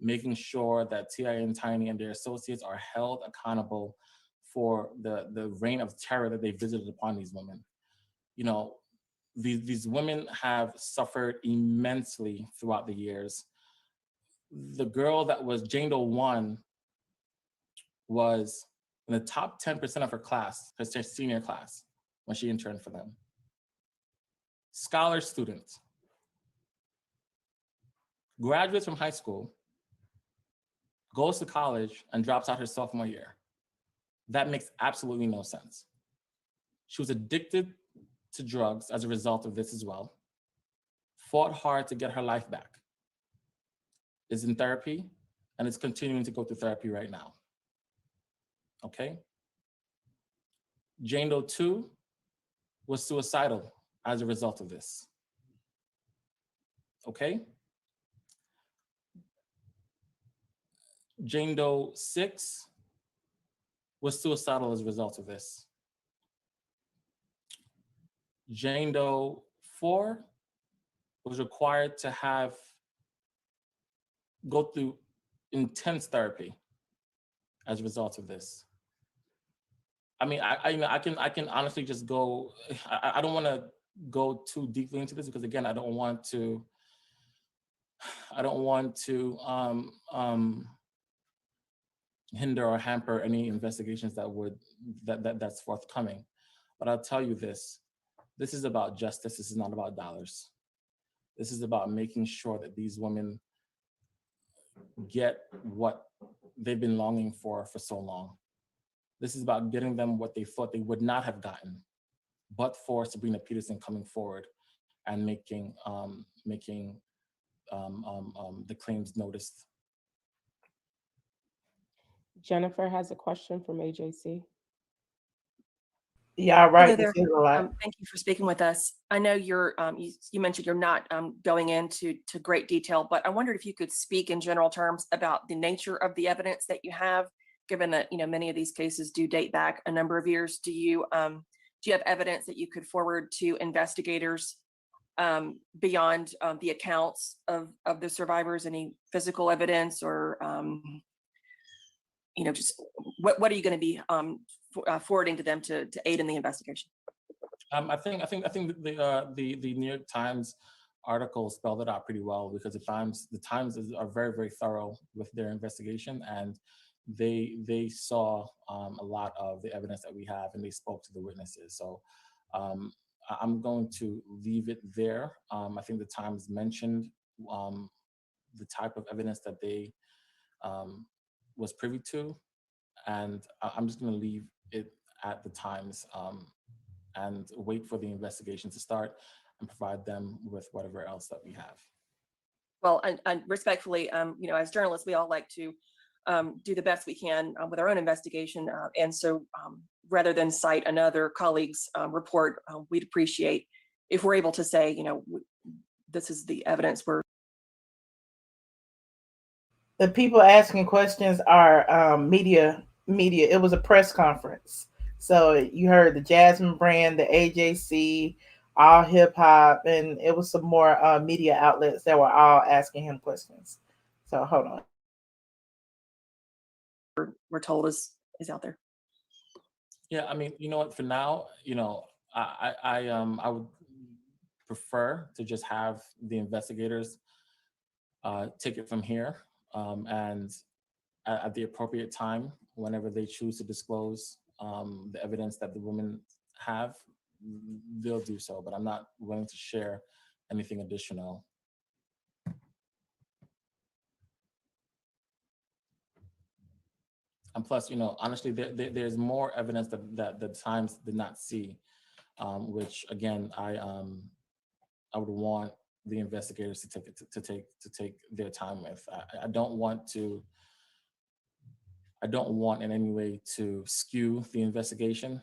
making sure that T.I. and Tiny and their associates are held accountable for the reign of terror that they visited upon these women. You know, these women have suffered immensely throughout the years. The girl that was Jane Doe 1 was in the top 10% of her class, her senior class, when she interned for them. Scholar students, graduates from high school, goes to college and drops out her sophomore year. That makes absolutely no sense. She was addicted to drugs as a result of this as well, fought hard to get her life back, is in therapy, and is continuing to go through therapy right now. Okay? Jane Doe 2 was suicidal as a result of this. Okay? Jane Doe 6 was suicidal as a result of this. Jane Doe 4 was required to go through intense therapy as a result of this. I mean, I can honestly just go. I don't want to go too deeply into this because again, I don't want to hinder or hamper any investigations that's forthcoming. But I'll tell you this: this is about justice. This is not about dollars. This is about making sure that these women get what they've been longing for so long. This is about getting them what they thought they would not have gotten, but for Sabrina Peterson coming forward and making the claims noticed. Jennifer has a question from AJC. Yeah, right. Hello there. This is a lot. Thank you for speaking with us. I know you mentioned you're not going into great detail, but I wondered if you could speak in general terms about the nature of the evidence that you have, given that many of these cases do date back a number of years. Do you have evidence that you could forward to investigators beyond the accounts of the survivors? Any physical evidence or just what are you going to be forwarding to them to aid in the investigation? I think the New York Times article spelled it out pretty well, because the Times are very, very thorough with their investigation, and they saw a lot of the evidence that we have, and they spoke to the witnesses. So I'm going to leave it there. I think the Times mentioned the type of evidence that they was privy to, and I'm just going to leave it at the Times and wait for the investigation to start and provide them with whatever else that we have. Well, and respectfully, as journalists, we all like to do the best we can with our own investigation. And so rather than cite another colleague's report, we'd appreciate if we're able to say, this is the evidence we're. The people asking questions are media. It was a press conference. So you heard the Jasmine brand, the AJC, all hip hop, and it was some more media outlets that were all asking him questions. So hold on. We're told is out there. Yeah, I mean, you know what? For now, I would prefer to just have the investigators take it from here, and at the appropriate time, whenever they choose to disclose the evidence that the women have, they'll do so. But I'm not willing to share anything additional. And plus, honestly, there's more evidence that the Times did not see, which again, I would want the investigators to take their time with. I don't want in any way to skew the investigation.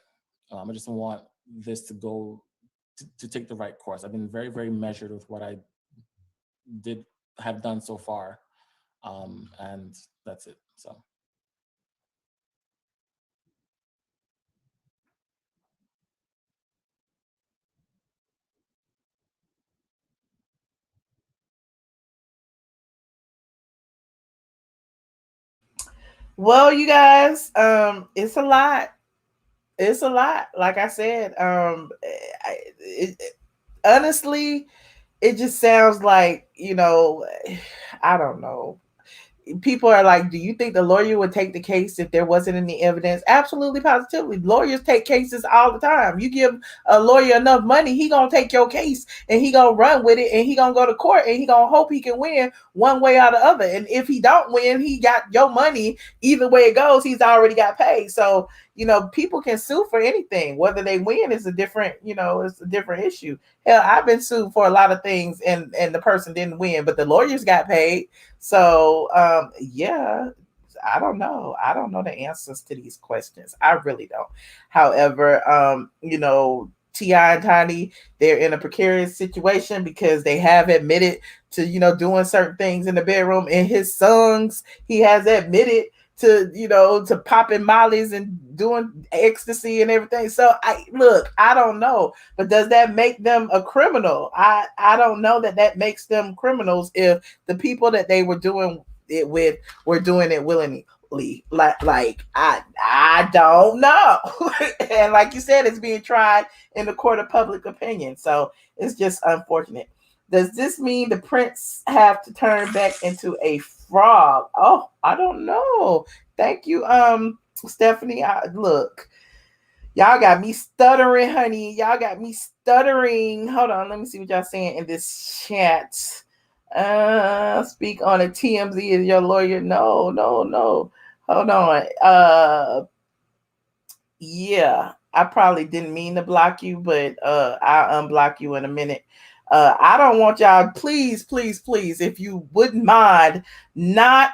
I just want this to go to take the right course. I've been very, very measured with what I have done so far, and that's it. So. Well, you guys, it's a lot. It's a lot. Like I said, honestly, it just sounds like, I don't know. People are like, do you think the lawyer would take the case if there wasn't any evidence? Absolutely, positively. Lawyers take cases all the time. You give a lawyer enough money, he gonna take your case and he gonna run with it, and he gonna go to court, and he gonna hope he can win one way or the other. And if he don't win, he got your money. Either way it goes, he's already got paid. So people can sue for anything. Whether they win is a different, it's a different issue. Hell, I've been sued for a lot of things, and the person didn't win, but the lawyers got paid. So yeah, I don't know. I don't know the answers to these questions. I really don't. However, T.I. and Kandi, they're in a precarious situation because they have admitted to, doing certain things in the bedroom. In his songs, he has admitted to popping mollies and doing ecstasy and everything. So I don't know, but does that make them a criminal? I don't know that makes them criminals if the people that they were doing it with were doing it willingly. Like I don't know. And like you said, it's being tried in the court of public opinion. So it's just unfortunate. Does this mean the prince have to turn back into a frog? Oh, I don't know. Thank you, Stephanie. Look, y'all got me stuttering, honey. Y'all got me stuttering. Hold on, let me see what y'all saying in this chat. Speak on a TMZ is your lawyer. No. Hold on. Yeah, I probably didn't mean to block you, but I'll unblock you in a minute. I don't want y'all, please, if you wouldn't mind not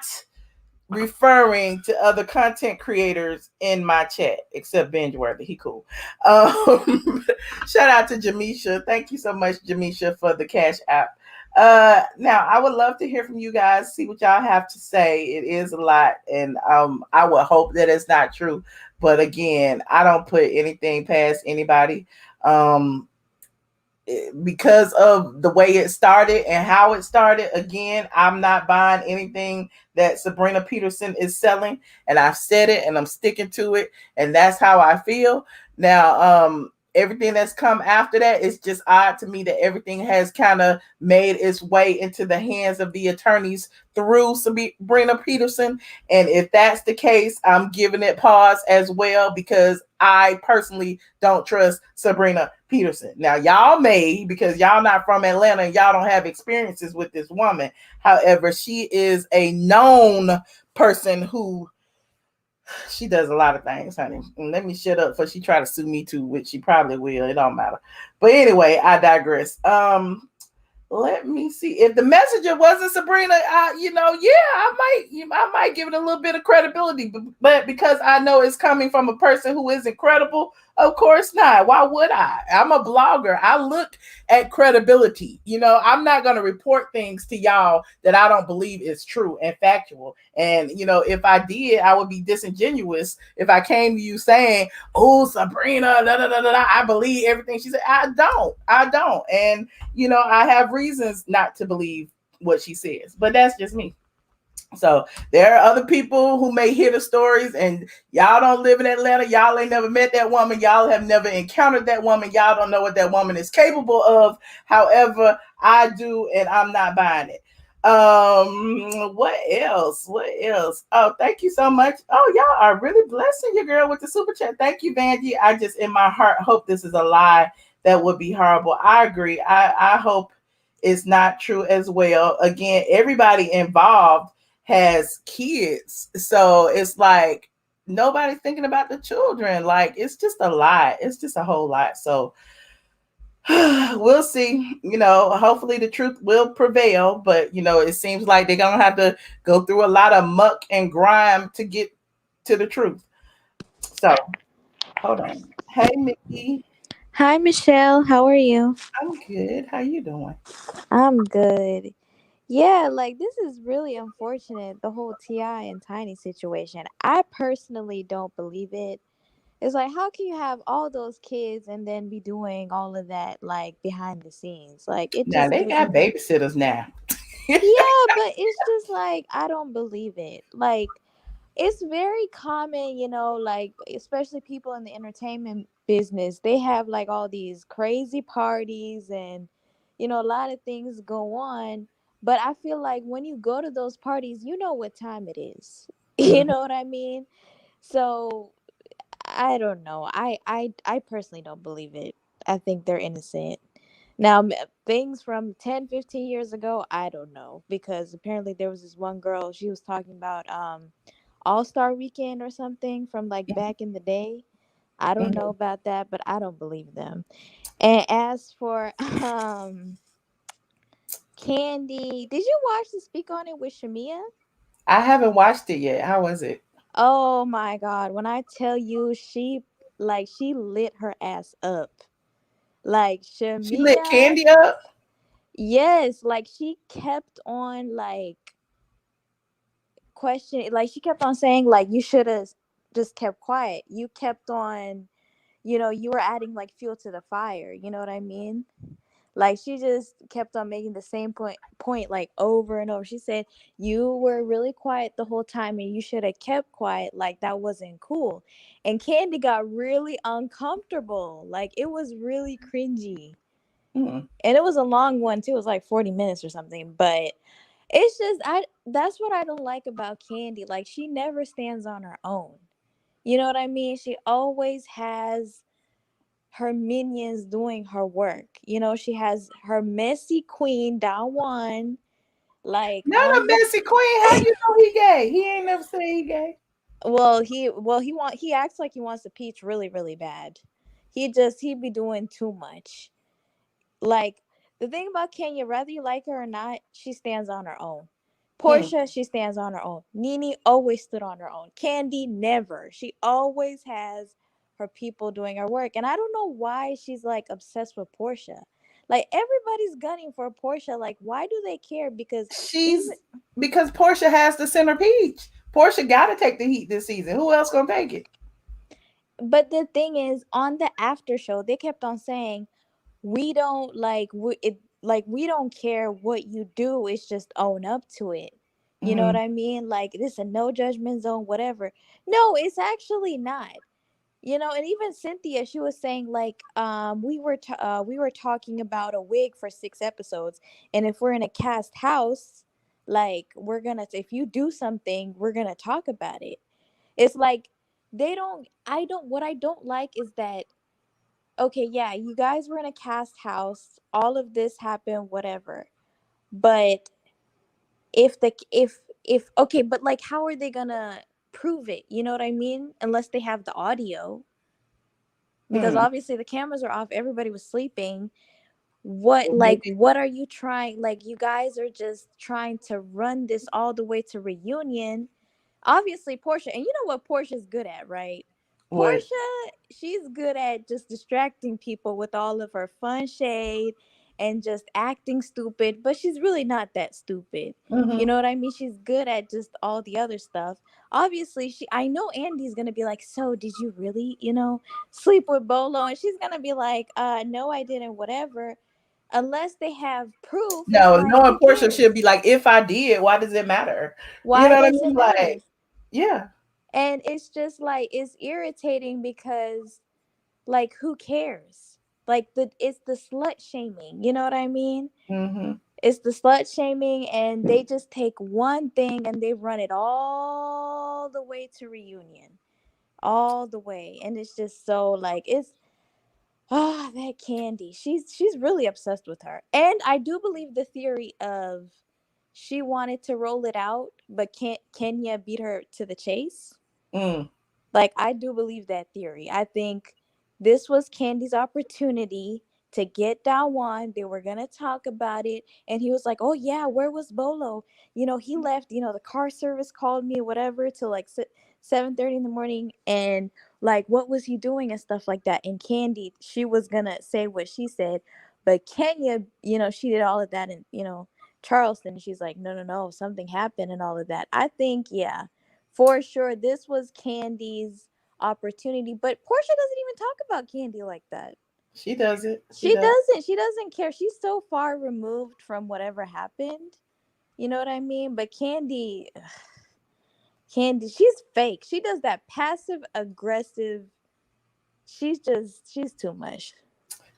referring to other content creators in my chat, except Bingeworthy. He cool. Shout out to Jamisha. Thank you so much, Jamisha, for the Cash App. Now I would love to hear from you guys, see what y'all have to say. It is a lot, and I would hope that it's not true, but again, I don't put anything past anybody. Because of the way it started and how it started, again, I'm not buying anything that Sabrina Peterson is selling, and I've said it and I'm sticking to it, and that's how I feel. Now, everything that's come after that, it's just odd to me that everything has kind of made its way into the hands of the attorneys through Sabrina Peterson. And if that's the case, I'm giving it pause as well, because I personally don't trust Sabrina Peterson. Now, y'all may, because y'all not from Atlanta and y'all don't have experiences with this woman. However, she is a known person who, she does a lot of things, honey. And let me shut up before she try to sue me too, which she probably will. It don't matter. But anyway, I digress. Let me see. If the messenger wasn't Sabrina, I might give it a little bit of credibility. But because I know it's coming from a person who isn't credible, of course not. Why would I? I'm a blogger. I look at credibility. I'm not going to report things to y'all that I don't believe is true and factual. And, if I did, I would be disingenuous if I came to you saying, oh, Sabrina, I believe everything she said. I don't. And, I have reasons not to believe what she says, but that's just me. So there are other people who may hear the stories, and y'all don't live in Atlanta. Y'all ain't never met that woman. Y'all have never encountered that woman. Y'all don't know what that woman is capable of. However, I do, and I'm not buying it. What else? Oh, thank you so much. Oh, y'all are really blessing your girl with the super chat. Thank you, Vanjie. I just in my heart hope this is a lie. That would be horrible. I agree. I hope it's not true as well. Again, everybody involved has kids, so it's like nobody's thinking about the children. Like, it's just a lot. It's just a whole lot. So we'll see. Hopefully the truth will prevail, but it seems like they're gonna have to go through a lot of muck and grime to get to the truth. So hold on. Hey, Mickey. Hi, Michelle. How are you? I'm good. How you doing? I'm good. Yeah, like this is really unfortunate, the whole T.I. and Tiny situation. I personally don't believe it. It's like, how can you have all those kids and then be doing all of that like behind the scenes? Like, it Now just they got doesn't. babysitters now. Yeah, but it's just like I don't believe it. Like, it's very common, like especially people in the entertainment business, they have like all these crazy parties and a lot of things go on. But I feel like when you go to those parties, you know what time it is. You know what I mean? So I don't know. I personally don't believe it. I think they're innocent. Now, things from 10, 15 years ago, I don't know, because apparently there was this one girl, she was talking about All-Star Weekend or something from like back in the day. I don't know about that, but I don't believe them. And as for Kandi, did you watch the Speak on It with Shamia? I haven't watched it yet. How was it? Oh my God. When I tell you, she lit her ass up. Like She lit Shamia, Kandi up? yes, like she kept on like questioning, like she kept on saying like you should have just kept quiet. You kept on, you were adding like fuel to the fire. You know what I mean? Like she just kept on making the same point like over and over. She said you were really quiet the whole time and you should have kept quiet. Like that wasn't cool. And Kandi got really uncomfortable. Like it was really cringy. And it was a long one too. It was like 40 minutes or something. But it's just that's what I don't like about Kandi. Like she never stands on her own. You know what I mean? She always has her minions doing her work. She has her messy queen Dawan, like Not a on the messy queen. How you know he gay? He ain't never said he gay. he acts like he wants to peach really, really bad. He be doing too much. Like the thing about Kenya, whether you like her or not, she stands on her own. Porsha, she stands on her own. Nene always stood on her own. Kandi never. She always has her people doing her work. And I don't know why she's like obsessed with Porsha. Like everybody's gunning for Porsha. Like, why do they care? Because because Porsha has the center peach. Porsha gotta take the heat this season. Who else gonna take it? But the thing is, on the after show, they kept on saying, we don't we don't care what you do, it's just own up to it. You know what I mean? Like this is a no judgment zone, whatever. No, it's actually not. You know, and even Cynthia, she was saying like, we were talking about a wig for 6 episodes, and if we're in a cast house, like if you do something, we're gonna talk about it. It's like what I don't like is that, okay, yeah, you guys were in a cast house, all of this happened, whatever, but if okay, but like, how are they gonna prove it? You know what I mean? Unless they have the audio, because obviously the cameras are off, everybody was sleeping. What are you trying, like, you guys are just trying to run this all the way to reunion. Obviously Porsha, and you know what Porsha's good at, right? What? Porsha, she's good at just distracting people with all of her fun shade and just acting stupid, but she's really not that stupid. You know what I mean? She's good at just all the other stuff. Obviously, I know Andy's gonna be like, so did you really, sleep with Bolo? And she's gonna be like, no, I didn't, whatever. Unless they have proof, it's No, like, knowing who Porsha cares? should be like, if I did, why does it matter? You Why know what I does mean? it matter? Like, yeah. And it's just like, it's irritating because, like, who cares? Like, it's the slut shaming. You know what I mean? It's the slut shaming, and they just take one thing and they run it all the way to reunion, all the way, and it's just so like, it's that Kandi. She's really obsessed with her, and I do believe the theory of she wanted to roll it out, but Kenya beat her to the chase. Like, I do believe that theory. I think this was Candy's opportunity to get Dawan. They were gonna talk about it, and he was like, "Oh yeah, where was Bolo? He left. The car service called me, whatever, till like 7:30 in the morning, and like, what was he doing and stuff like that." And Kandi, she was gonna say what she said, but Kenya, she did all of that, and Charleston. She's like, no, no, no, something happened and all of that. I think, yeah, for sure, this was Candy's opportunity, but Porsha doesn't even talk about Kandi like that. She doesn't. She doesn't. She doesn't care. She's so far removed from whatever happened. You know what I mean? But Kandi, she's fake. She does that passive aggressive. She's too much.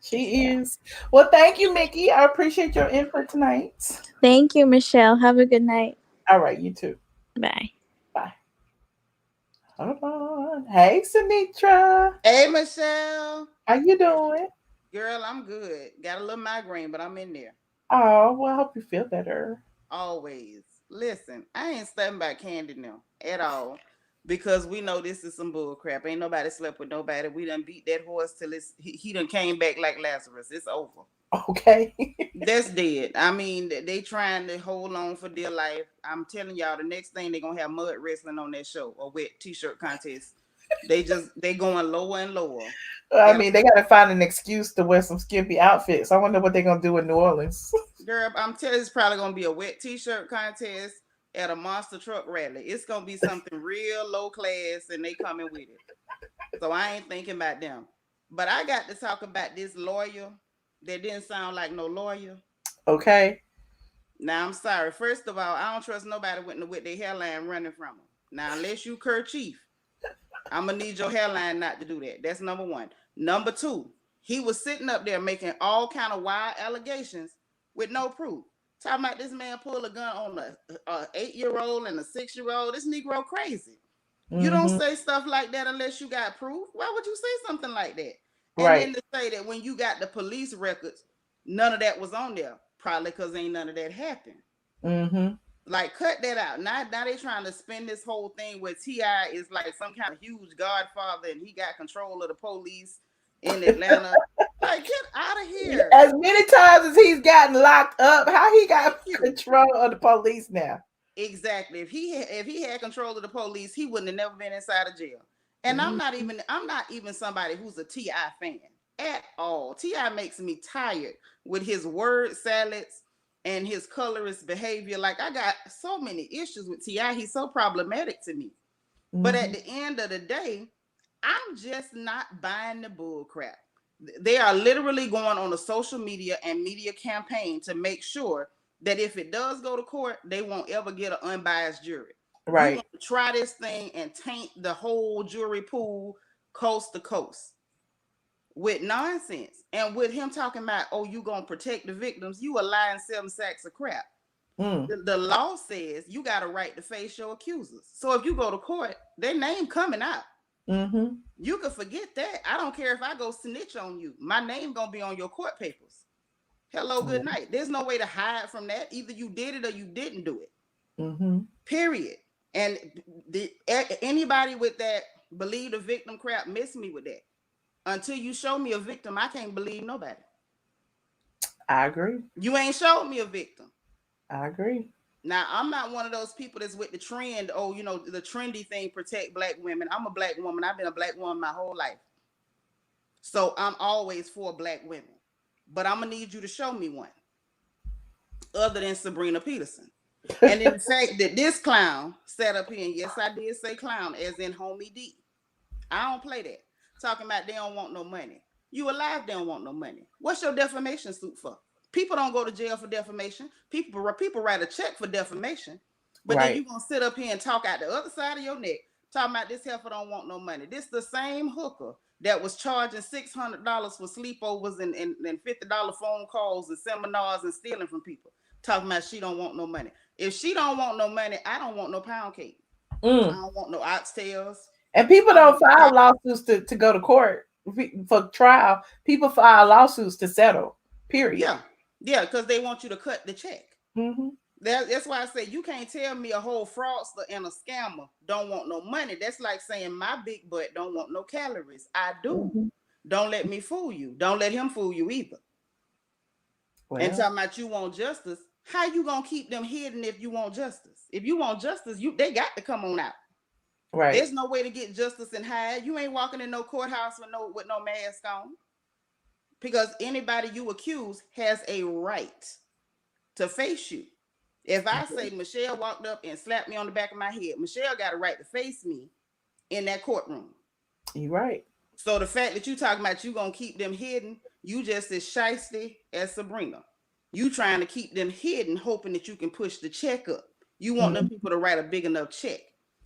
She is. Well, thank you, Mickey. I appreciate your input tonight. Thank you, Michelle. Have a good night. All right, you too. Bye. Bye. Hold on. Hey, Sinitra. Hey, Michelle. How you doing? Girl, I'm good. Got a little migraine, but I'm in there. Oh, well, I hope you feel better. Always. Listen, I ain't studying about Kandi now at all, because we know this is some bull crap. Ain't nobody slept with nobody. We done beat that horse till he done came back like Lazarus. It's over. Okay. That's dead. I mean, they trying to hold on for dear life. I'm telling y'all, the next thing they gonna have mud wrestling on that show, or wet t-shirt contest. They going lower and lower. I mean, they got to find an excuse to wear some skimpy outfits. I wonder what they're going to do in New Orleans. Girl, I'm telling you, it's probably going to be a wet t-shirt contest at a monster truck rally. It's going to be something real low class, and they coming with it. So I ain't thinking about them. But I got to talk about this lawyer that didn't sound like no lawyer. Okay. Now, I'm sorry. First of all, I don't trust nobody with their hairline running from them. Now, unless you kerchief, I'm going to need your hairline not to do that. That's number one. Number two, he was sitting up there making all kind of wild allegations with no proof. Talking about this man pulled a gun on a 8-year-old and a 6-year-old. This Negro crazy. You don't say stuff like that unless you got proof. Why would you say something like that? And then to say that when you got the police records, none of that was on there. Probably because ain't none of that happened. Like, cut that out. Now they trying to spin this whole thing where T.I. is like some kind of huge godfather and he got control of the police in Atlanta. Like, get out of here. As many times as he's gotten locked up, how he got control of the police now? Exactly. If he had control of the police, he wouldn't have never been inside of jail. And I'm not even somebody who's a T.I. fan at all. T.I. makes me tired with his word salads and his colorist behavior. Like, I got so many issues with T.I. He's so problematic to me. But at the end of the day, I'm just not buying the bull crap. They are literally going on a social media and media campaign to make sure that if it does go to court, they won't ever get an unbiased jury. Right. You want to try this thing and taint the whole jury pool coast to coast with nonsense. And with him talking about, oh, you gonna protect the victims, you a lying 7 sacks of crap. The law says you got a right to face your accusers. So if you go to court, their name coming out. You can forget that. I don't care if I go snitch on you. My name gonna be on your court papers. Hello, good night. There's no way to hide from that. Either you did it or you didn't do it. Period. And anybody with that believe the victim crap, miss me with that. Until you show me a victim, I can't believe nobody. I agree. You ain't showed me a victim. I agree. Now, I'm not one of those people that's with the trend, oh, you know, the trendy thing, protect black women. I'm a black woman. I've been a black woman my whole life. So I'm always for black women. But I'm going to need you to show me one other than Sabrina Peterson. And in the fact that this clown sat up here, and yes, I did say clown, as in homie D. I don't play that. Talking about they don't want no money. You alive, they don't want no money. What's your defamation suit for? People don't go to jail for defamation. People write a check for defamation. But then you gonna sit up here and talk out the other side of your neck, talking about this heifer don't want no money. This the same hooker that was charging $600 for sleepovers and $50 phone calls and seminars and stealing from people. Talking about she don't want no money. If she don't want no money, I don't want no pound cake. I don't want no oxtails. And people don't file lawsuits to go to court for trial. People file lawsuits to settle. Period. Yeah, because they want you to cut the check. That's why I say you can't tell me a whole fraudster and a scammer don't want no money. That's like saying my big butt don't want no calories. I do. Don't let me fool you. Don't let him fool you either. And talking about you want justice, how you gonna keep them hidden if you want justice? If you want justice, they got to come on out. Right. There's no way to get justice and hide. You ain't walking in no courthouse with no mask on. Because anybody you accuse has a right to face you. If I say Michelle walked up and slapped me on the back of my head, Michelle got a right to face me in that courtroom. You're right. So the fact that you talking about you gonna keep them hidden, you just as shiesty as Sabrina. You trying to keep them hidden, hoping that you can push the check up. You want them people to write a big enough check.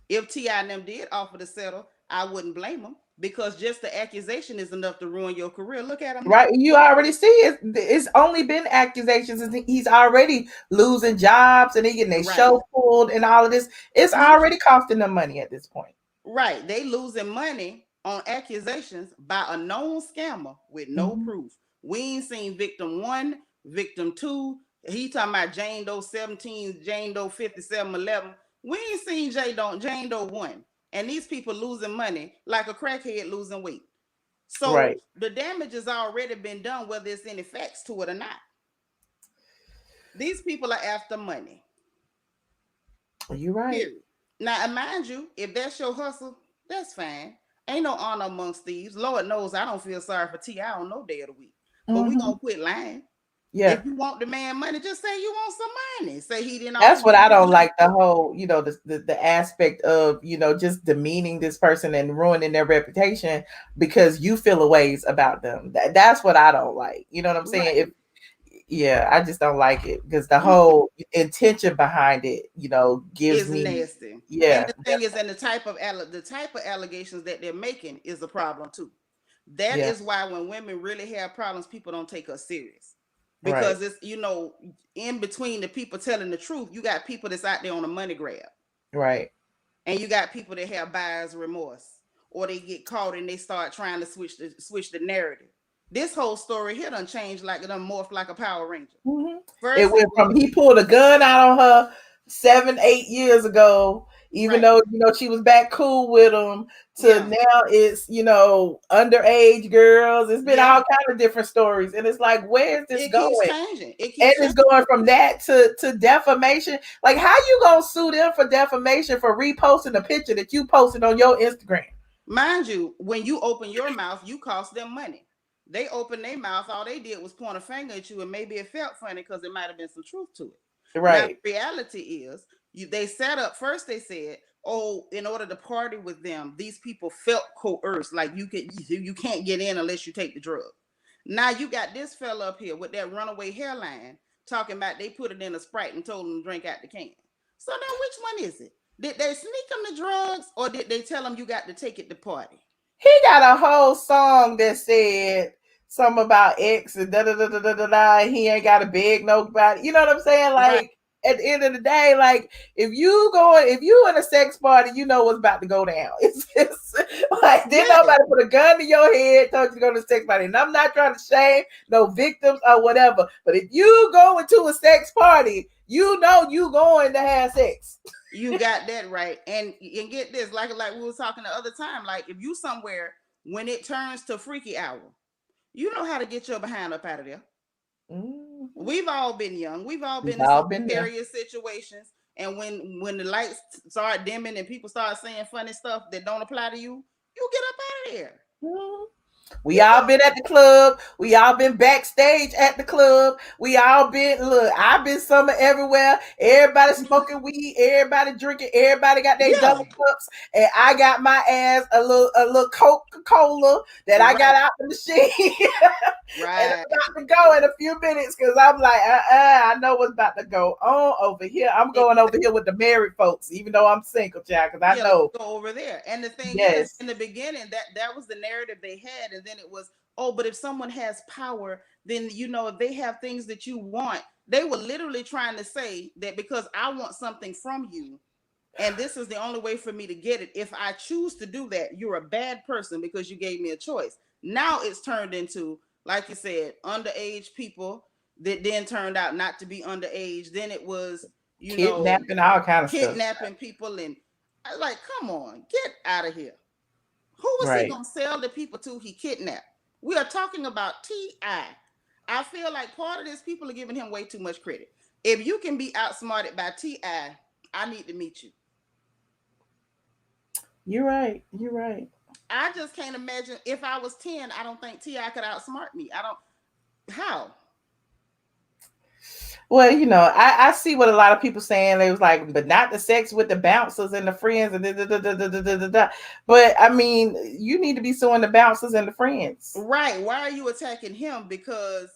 If T.I. and them did offer to settle, I wouldn't blame them, because just the accusation is enough to ruin your career. Look at him. Right. You already see it. It's only been accusations. And he's already losing jobs and he getting their show pulled and all of this. It's already costing them money at this point. Right. They losing money on accusations by a known scammer with no proof. We ain't seen victim 1, victim 2. He talking about Jane Doe 17, Jane Doe 5711. We ain't seen Jane Doe 1. And these people losing money like a crackhead losing weight. So the damage has already been done, whether it's any facts to it or not. These people are after money. You're right. Period. Now, mind you, if that's your hustle, that's fine. Ain't no honor amongst thieves. Lord knows I don't feel sorry for T.I. on no day of the week. But we gonna quit lying. Yeah. If you want the man money, just say you want some money. Say he didn't. That's what I don't like, the whole, the aspect of, just demeaning this person and ruining their reputation because you feel a ways about them. That's what I don't like. You know what I'm saying? I just don't like it because the whole intention behind it, gives me nasty. Yeah. And the thing is, and the type of allegations that they're making is a problem too. That is why when women really have problems, people don't take us serious. Because it's, in between the people telling the truth, you got people that's out there on a money grab. Right. And you got people that have buyer's remorse, or they get caught and they start trying to switch the narrative. This whole story here done changed, like it done morphed like a Power Ranger. First, it went from he pulled a gun out on her 7-8 years ago, even though she was back cool with him, to now it's underage girls. It's been all kind of different stories, and it's like, where is this going? Keeps changing. It's going from that to defamation. Like, how you gonna sue them for defamation for reposting a picture that you posted on your Instagram? Mind you, when you open your mouth, you cost them money. They opened their mouth, all they did was point a finger at you, and maybe it felt funny because there might have been some truth to it. Right. Now, the reality is, they set up, first they said, in order to party with them, these people felt coerced, like you can't get in unless you take the drug. Now you got this fella up here with that runaway hairline talking about they put it in a Sprite and told him to drink out the can. So now which one is it? Did they sneak him the drugs, or did they tell him you got to take it to party? He got a whole song that said something about X and da da da da da da da. He ain't got to beg nobody. You know what I'm saying? Like Right. at the end of the day, like if you in a sex party, you know what's about to go down. It's like didn't nobody put a gun to your head, told you to go to a sex party. And I'm not trying to shame no victims or whatever, but if you go into a sex party, you know you going to have sex. You got that right. And get this, like we was talking the other time, like if you somewhere when it turns to freaky hour, you know how to get your behind up out of there. Mm-hmm. We've all been young. We've all been in some precarious situations. And when the lights start dimming and people start saying funny stuff that don't apply to you, you get up out of there. Mm-hmm. We all been at the club. We all been backstage at the club. We all been, I've been summer everywhere. Everybody smoking weed. Everybody drinking. Everybody got their double cups. And I got my ass a little Coca-Cola that I got out the machine. Right. And it's about to go in a few minutes because I'm like, I know what's about to go on over here. I'm going over here with the married folks, even though I'm single, child, because I know. Go over there. And the thing is, in the beginning, that was the narrative they had. And then it was, but if someone has power, then, if they have things that you want, they were literally trying to say that because I want something from you, and this is the only way for me to get it. If I choose to do that, you're a bad person because you gave me a choice. Now it's turned into, like you said, underage people that then turned out not to be underage. Then it was, kidnapping, all kind of kidnapping people. And I was like, come on, get out of here. Who was he going to sell the people to he kidnapped? We are talking about T.I. I feel like part of this, people are giving him way too much credit. If you can be outsmarted by T.I., I need to meet you. You're right. You're right. I just can't imagine if I was 10, I don't think T.I. could outsmart me. How? Well, I see what a lot of people saying. They was like, but not the sex with the bouncers and the friends and da. But I mean, you need to be suing the bouncers and the friends. Right. Why are you attacking him? Because,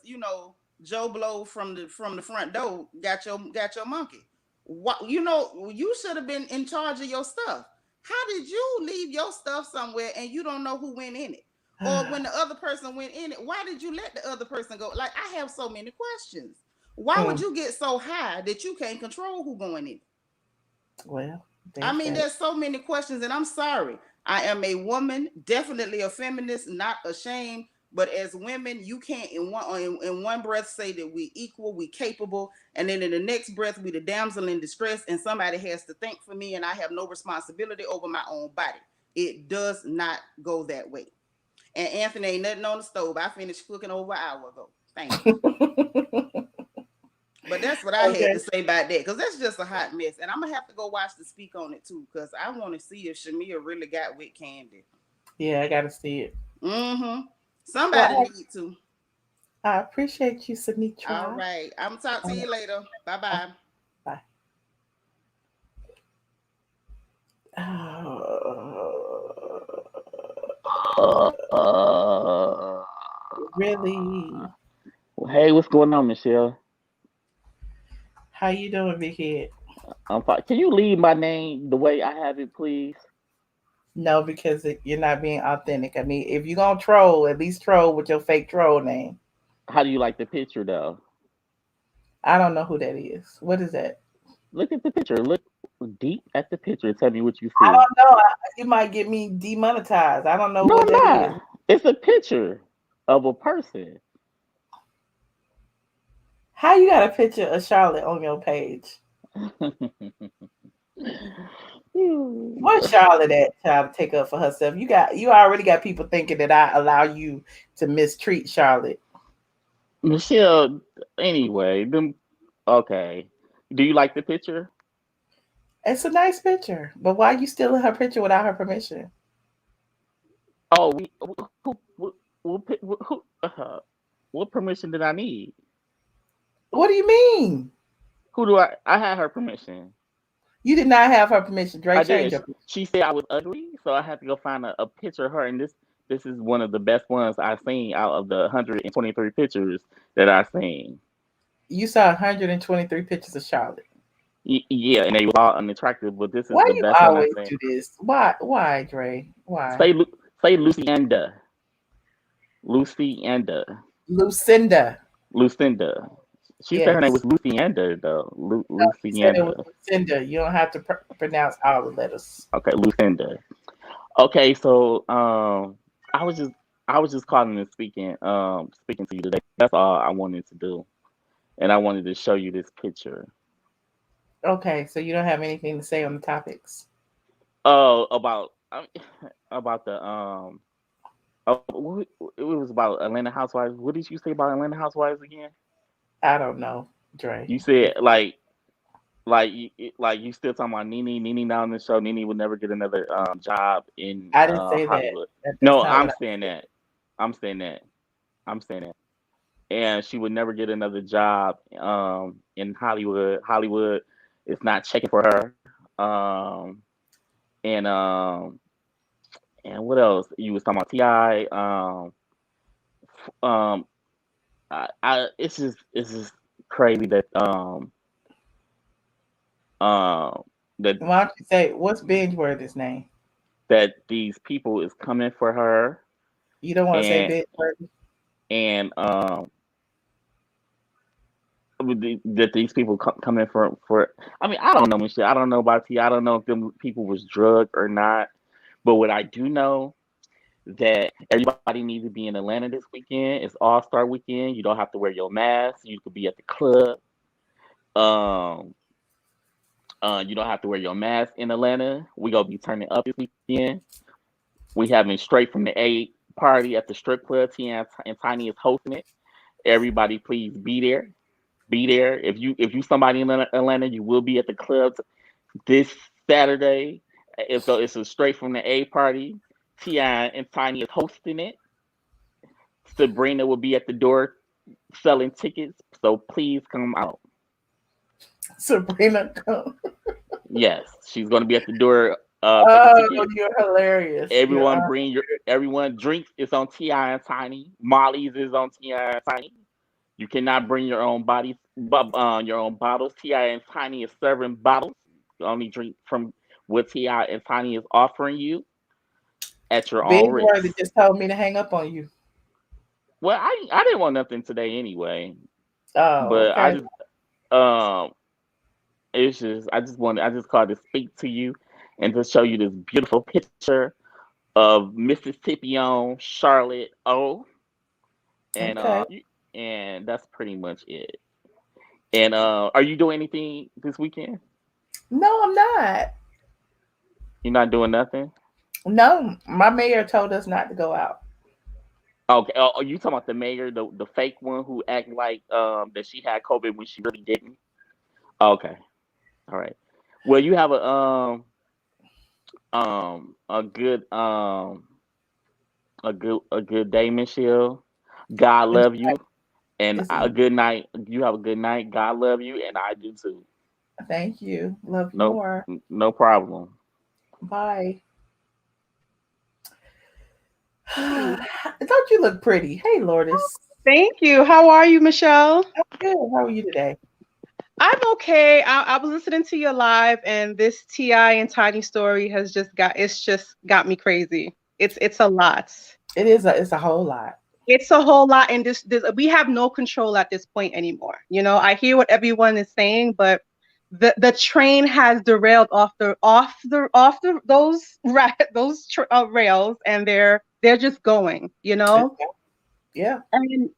Joe Blow from the front door got your monkey. What, you should have been in charge of your stuff. How did you leave your stuff somewhere and you don't know who went in it? Or when the other person went in it, why did you let the other person go? Like, I have so many questions. Why would you get so high that you can't control who going in? Well, I mean, there's so many questions, and I'm sorry. I am a woman, definitely a feminist, not ashamed. But as women, you can't in one breath say that we equal, we capable, and then in the next breath we the damsel in distress, and somebody has to think for me, and I have no responsibility over my own body. It does not go that way. And Anthony, ain't nothing on the stove. I finished cooking over an hour ago. Thank you. But that's what I had to say about that, because that's just a hot mess. And I'm going to have to go watch the Speak on it, too, because I want to see if Shamia really got with Kandi. Yeah, I got to see it. Mm-hmm. Somebody need to. I appreciate you, Sunitra. All right. I'm going to talk to you later. Bye-bye. Bye. Really? Hey, what's going on, Michelle? How you doing, big head? I'm fine. Can you leave my name the way I have it, please? No, because you're not being authentic. I mean, if you're going to troll, at least troll with your fake troll name. How do you like the picture, though? I don't know who that is. What is that? Look at the picture. Look deep at the picture. Tell me what you see. I don't know. You might get me demonetized. I don't know what that is. It's a picture of a person. How you got a picture of Charlotte on your page? What's Charlotte at, child, to take up for herself? You already got people thinking that I allow you to mistreat Charlotte. Michelle, anyway, okay. Do you like the picture? It's a nice picture, but why are you stealing her picture without her permission? Oh, what permission did I need? What do you mean? Who do I had her permission. You did not have her permission. Drake changed her. She said I was ugly, so I had to go find a picture of her, and this is one of the best ones I've seen out of the 123 pictures that I've seen. You saw 123 pictures of Charlotte. Yeah, and they were all unattractive, but this is why the best one I've seen. Why you always do this? Why, Dre? Why? Say Lucinda. Lucinda. Lucinda. Lucinda. She said her name was Yes. Lucinda though. No, you said it was Lucinda. Lucinda. You don't have to pronounce all the letters. Okay, Lucinda. Okay, so I was just calling and speaking to you today. That's all I wanted to do. And I wanted to show you this picture. Okay, so you don't have anything to say on the topics. Oh, about the it was about Atlanta Housewives. What did you say about Atlanta Housewives again? I don't know, Dre. You said like you still talking about Nene. Nene now on the show. Nene would never get another job in I didn't say Hollywood. that. No, That's I'm not saying that. I'm saying that. And she would never get another job in Hollywood. Hollywood is not checking for her. And what else? You was talking about Ti. It's just crazy that that Why don't you say what's binge word his name? that these people is coming for her. You don't want to say and binge word. and that these people coming for. I mean, I don't know, Michelle. I don't know about T. I don't know if them people was drugged or not. But what I do know that everybody needs to be in Atlanta this weekend. It's All-Star weekend. You don't have to wear your mask. You could be at the club. You don't have to wear your mask in Atlanta. We gonna be turning up this weekend. We having straight from the A party at the strip club. Tia and Tiny is hosting it. Everybody, please be there. Be there. If you somebody in Atlanta, you will be at the club this Saturday. It's a straight from the A party. Tia and Tiny is hosting it. Sabrina will be at the door selling tickets. So please come out. Sabrina, come. Yes, she's going to be at the door. Oh, you're hilarious. Everyone everyone drinks is on Ti and Tiny. Molly's is on Ti and Tiny. You cannot bring your own bodies, your own bottles. Ti and Tiny is serving bottles. You only drink from what Ti and Tiny is offering you at your own risk. Binge just told me to hang up on you. Well, I didn't want nothing today anyway. Oh, but okay. I just it's just I just called to speak to you and to show you this beautiful picture of Mississippi on Charlotte O. And okay. And that's pretty much it. And are you doing anything this weekend? No, I'm not. You're not doing nothing? No, my mayor told us not to go out. Okay. Are you talking about the mayor, the fake one who act like that she had COVID when she really didn't? Okay. All right. Well, you have a good day, Michelle. God love you, and a good night. You have a good night. God love you, and I do too. Thank you. Love you more. No problem. Bye. Don't you look pretty? Hey, Lourdes. Thank you. How are you, Michelle? I'm good. How are you today? I'm okay. I was listening to your live, and this Ti and Tiny story has just got me crazy. It's a lot. It's a whole lot. It's a whole lot, and this we have no control at this point anymore. You know, I hear what everyone is saying, but the train has derailed off those rails, and they're just going. You know. Yeah. And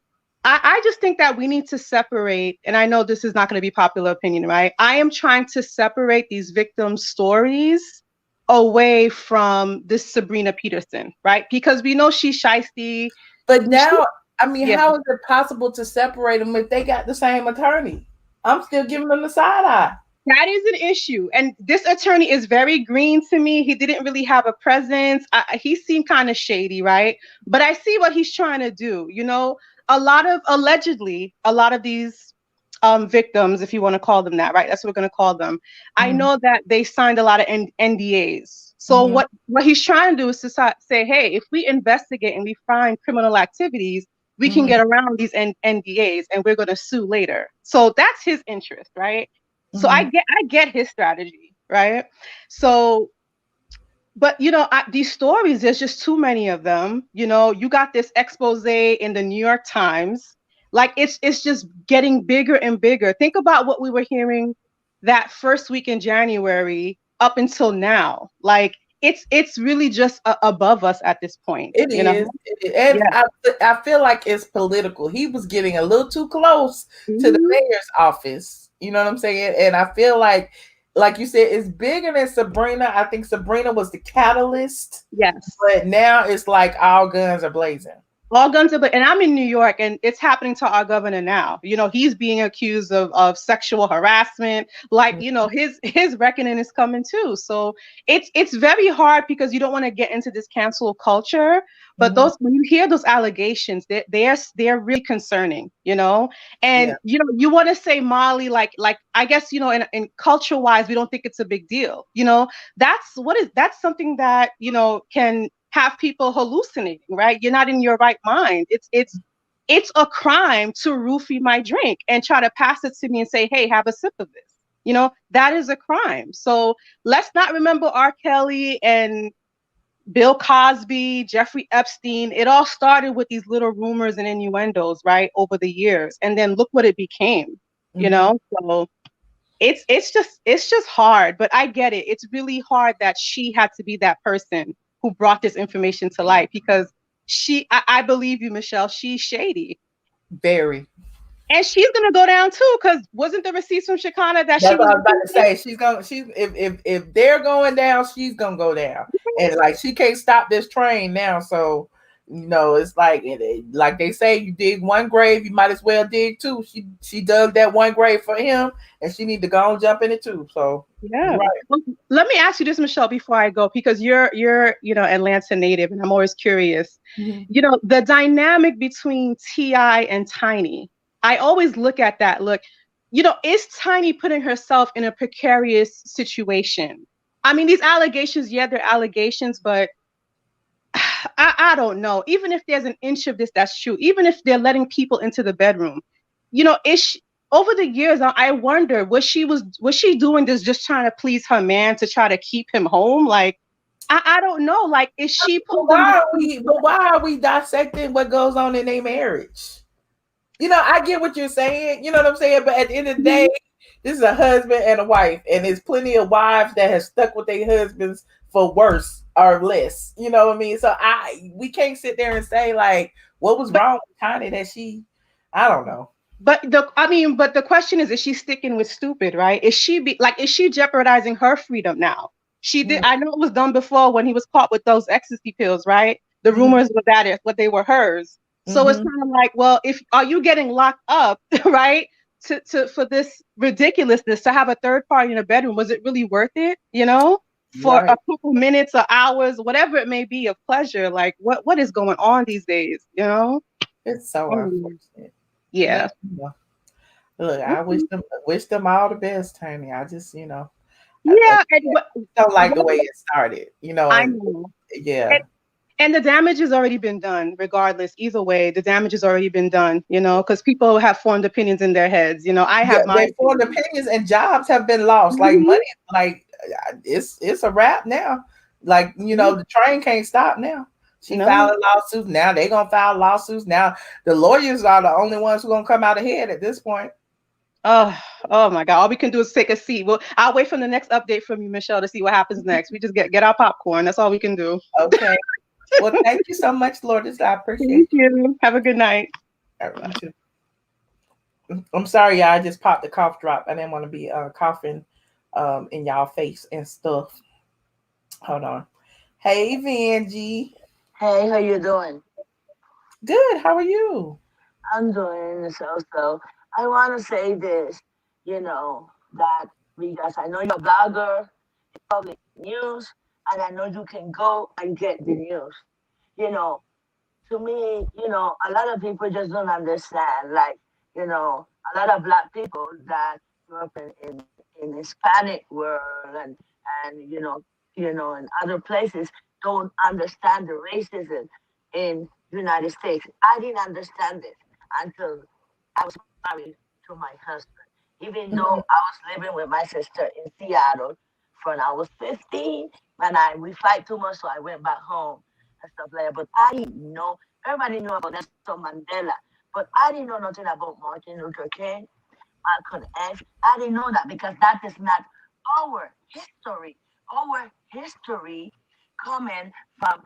I just think that we need to separate, and I know this is not going to be popular opinion, right? I am trying to separate these victim stories away from this Sabrina Peterson, right? Because we know she's shiesty. But now, how is it possible to separate them if they got the same attorney? I'm still giving them the side eye. That is an issue. And this attorney is very green to me. He didn't really have a presence. He seemed kind of shady, right? But I see what he's trying to do. You know, allegedly, a lot of these victims, if you want to call them that, right? That's what we're going to call them. Mm-hmm. I know that they signed a lot of NDAs. So what he's trying to do is to say, hey, if we investigate and we find criminal activities, we can get around these NDAs and we're going to sue later. So that's his interest, right? So I get his strategy, right? So but these stories, there's just too many of them. You got this expose in the New York Times. Like it's just getting bigger and bigger. Think about what we were hearing that first week in January up until now. Like it's really just above us at this point. It is. And Yeah. I feel like it's political. He was getting a little too close to the mayor's office. You know what I'm saying? And I feel like you said, it's bigger than Sabrina. I think Sabrina was the catalyst. Yes. But now it's like all guns are blazing. All guns are blazing. And I'm in New York, and it's happening to our governor now. He's being accused of sexual harassment. Like, his reckoning is coming too. So it's very hard because you don't want to get into this cancel culture. But when you hear those allegations, they're really concerning, and you want to say Molly, like I guess, in culture wise, we don't think it's a big deal. That's something that, can have people hallucinating, right? You're not in your right mind. It's a crime to roofie my drink and try to pass it to me and say, hey, have a sip of this. That is a crime. So let's not remember R. Kelly and Bill Cosby, Jeffrey Epstein. It all started with these little rumors and innuendos, right, over the years. And then look what it became, So it's just hard, but I get it. It's really hard that she had to be that person who brought this information to light, because I believe you, Michelle, she's shady. Very. And she's gonna go down too, because wasn't the receipts from Shekinah that That's what I was about to say. If they're going down, she's gonna go down. And like, she can't stop this train now. So it's like they say, you dig one grave, you might as well dig two. She dug that one grave for him, and she need to go and jump in it too. So yeah. Right. Well, let me ask you this, Michelle, before I go, because you're Atlanta native, and I'm always curious. The dynamic between T.I. and Tiny. I always look at that. Look, is Tiny putting herself in a precarious situation? I mean, these allegations, they're allegations, but I don't know. Even if there's an inch of this that's true, even if they're letting people into the bedroom, over the years, I wonder, was she doing this just trying to please her man, to try to keep him home? Like, I don't know. Like, is she? Why are we dissecting what goes on in their marriage? I get what you're saying. You know what I'm saying? But at the end of the day, this is a husband and a wife, and there's plenty of wives that have stuck with their husbands for worse or less. You know what I mean? So we can't sit there and say like, what was wrong with Tiny that I don't know. But the question is she sticking with stupid, right? Is she jeopardizing her freedom now? She did. I know it was done before when he was caught with those ecstasy pills, right? The rumors were that they were hers. So it's kind of like, well, are you getting locked up, right? For this ridiculousness, to have a third party in a bedroom, was it really worth it? For a couple minutes or hours, whatever it may be, of pleasure. Like, what is going on these days? It's so unfortunate. Yeah. Look, I wish them all the best, Tiny. I just, yeah, I don't like the way it started. I know. Yeah. And the damage has already been done, regardless. Either way, the damage has already been done, because people have formed opinions in their heads. I have my formed opinions, and jobs have been lost. Like money, like it's a wrap now. Like, the train can't stop now. She filing lawsuits. Now they're gonna file lawsuits. Now the lawyers are the only ones who are gonna come out ahead at this point. Oh my God. All we can do is take a seat. Well, I'll wait for the next update from you, Michelle, to see what happens next. We just get our popcorn. That's all we can do. Okay. Well, thank you so much, Lourdes. I appreciate you. Have a good night. I'm sorry, y'all. I just popped the cough drop. I didn't want to be coughing in y'all face and stuff. Hold on. Hey, Vanjie. Hey, how you doing? Good. How are you? I'm doing so. I want to say this, that because I know you're a blogger, public news, and I know you can go and get the news. To me, a lot of people just don't understand. Like, a lot of Black people that grew up in Hispanic world and in other places don't understand the racism in the United States. I didn't understand it until I was married to my husband. Even though I was living with my sister in Seattle when I was 15, and we fight too much, so I went back home and stuff like that. But I didn't know. Everybody knew about Nelson Mandela, but I didn't know nothing about Martin Luther King, Malcolm X. I didn't know that because that is not our history. Our history coming from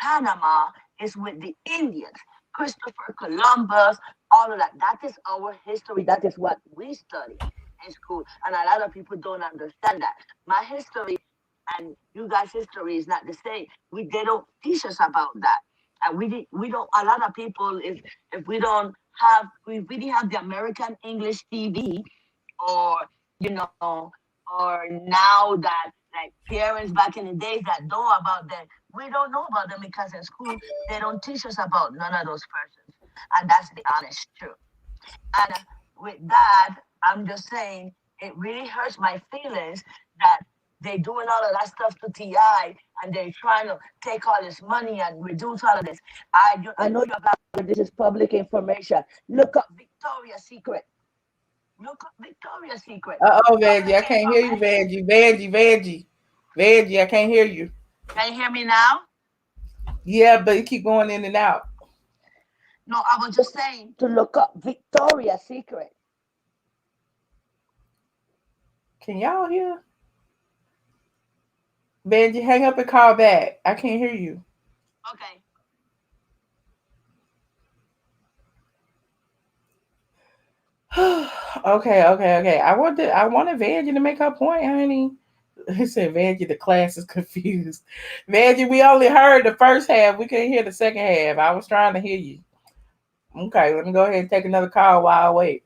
Panama is with the Indians, Christopher Columbus, all of that. That is our history. That is what we study in school. And a lot of people don't understand that. My history and you guys' history is not the same. They don't teach us about that. And we don't, a lot of people, if we don't have, we really have the American English TV, or, you know, or now that like parents back in the days that know about them, we don't know about them because in school they don't teach us about none of those persons, and that's the honest truth. And with that, I'm just saying it really hurts my feelings that they doing all of that stuff to TI, and they're trying to take all this money and reduce all of this. I know you're about this is public information. Look up Victoria's Secret. Look up Victoria's Secret. Oh, Vanjie, I can't hear you, Vanjie, I can't hear you. Can you hear me now? Yeah, but you keep going in and out. No, I was just saying to look up Victoria's Secret. Can y'all hear? Vanjie, hang up and call back. I can't hear you. Okay. Okay. I wanted Vanjie to make her point, honey. He said, Vanjie, the class is confused. Vanjie, we only heard the first half. We couldn't hear the second half. I was trying to hear you. Okay, let me go ahead and take another call while I wait.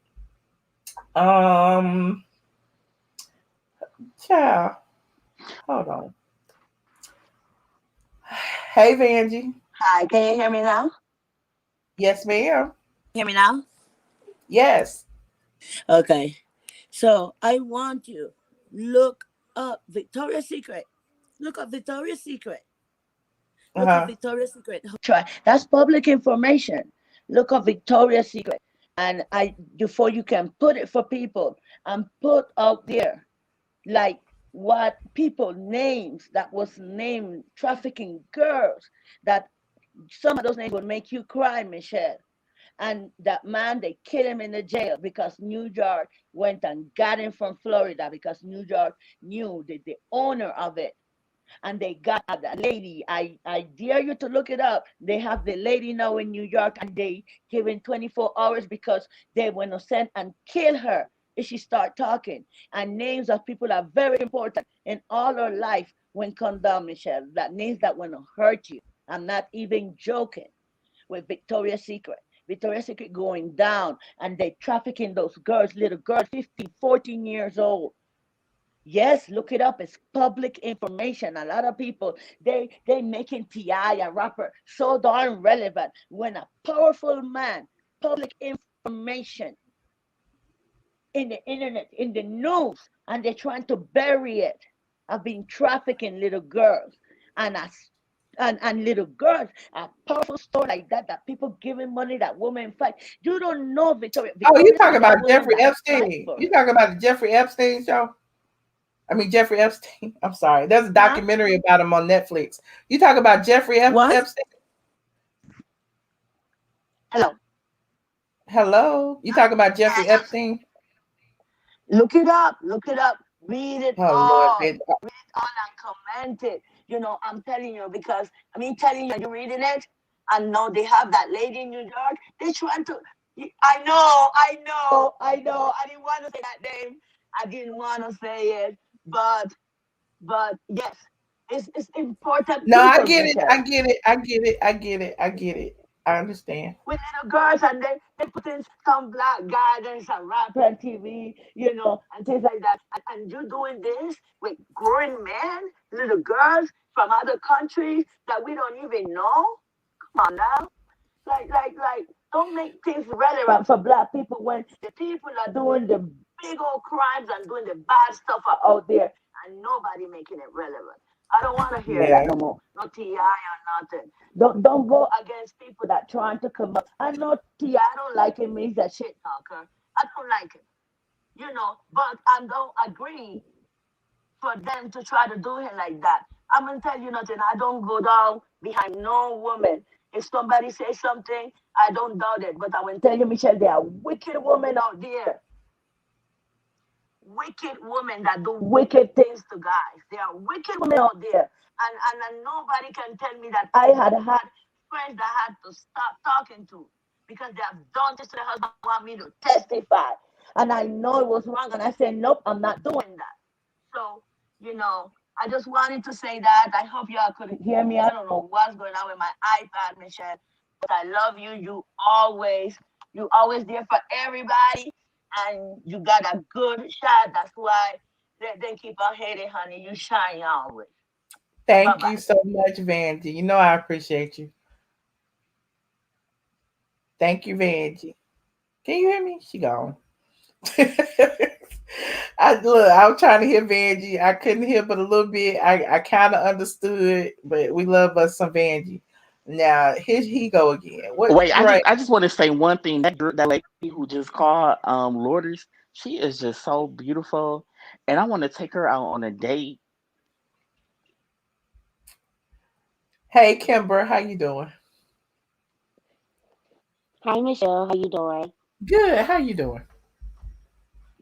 Child. Hold on. Hey, Vanjie. Hi, can you hear me now? Yes, ma'am. Hear me now? Yes. Okay. So I want you look up Victoria's Secret. Look up Victoria's Secret. Look up Victoria's Secret. Try. That's public information. Look up Victoria's Secret. And before you can put it for people and put out there like what people names that was named trafficking girls, that some of those names would make you cry, Michelle. And that man, they killed him in the jail because New York went and got him from Florida because New York knew the owner of it. And they got that lady. I dare you to look it up. They have the lady now in New York, and they given 24 hours because they went to send and kill her if she start talking. And names of people are very important in all our life when come down, Michelle. That names that want to hurt you. I'm not even joking with Victoria's Secret. Victoria's Secret going down, and they trafficking those girls, little girls, 15, 14 years old. Yes, look it up. It's public information. A lot of people, they making T.I. a rapper so darn relevant when a powerful man, public information in the internet, in the news, and they're trying to bury it. I've been trafficking little girls and little girls, a powerful story like that people giving money, that women fight. You don't know Victoria. Oh, you talking about Jeffrey Epstein? You talking about the Jeffrey Epstein show? I mean, Jeffrey Epstein. I'm sorry. There's a documentary about him on Netflix. You talk about Jeffrey Epstein? Hello? You talk about Jeffrey Epstein? Look it up. Look it up. Read it all. Lord, read it all and comment it. You know, I'm telling you because, telling you, you're reading it. I know they have that lady in New York. They're trying to, I know. I didn't want to say that name. I didn't want to say it. But yes, it's important. No, I get it. I understand. With little girls, and they put in some black guy, then some rapper on TV, you know, and things like that. And you're doing this with grown men, little girls from other countries that we don't even know. Come on now. Like, don't make things relevant for black people when the people are doing the big old crimes and doing the bad stuff are out there and nobody making it relevant. I don't want to hear that no more. No T.I. or nothing. Don't go against people that trying to come up. I know T.I. don't like him. He's a shit talker. I don't like him. You know, but I don't agree for them to try to do him like that. I'm gonna tell you nothing. I don't go down behind no woman. If somebody says something, I don't doubt it. But I will tell you, Michelle, there are wicked women out there. Wicked women that do wicked things to guys. There are wicked women out there. And nobody can tell me that I had friends that had to stop talking to because they have done this to their husband want me to testify. And I know it was wrong. And I said, nope, I'm not doing that. So, I just wanted to say that. I hope y'all could hear me. I don't know what's going on with my iPad, Michelle. But I love you. You always there for everybody. And you got a good shot. That's why they keep on hating, honey. You shine always. Thank Bye-bye. you so much, Vanjie. You know I appreciate you. Thank you, Vanjie. Can you hear me? She gone. I was trying to hear Vanjie. I couldn't hear but a little bit. I kind of understood, but we love us some Vanjie. Now here he go again. What Wait, right? I just want to say one thing. That lady who just called Lourdes, she is just so beautiful, and I want to take her out on a date. Hey Kimber, how you doing? Hi, Michelle. How you doing? Good. How you doing?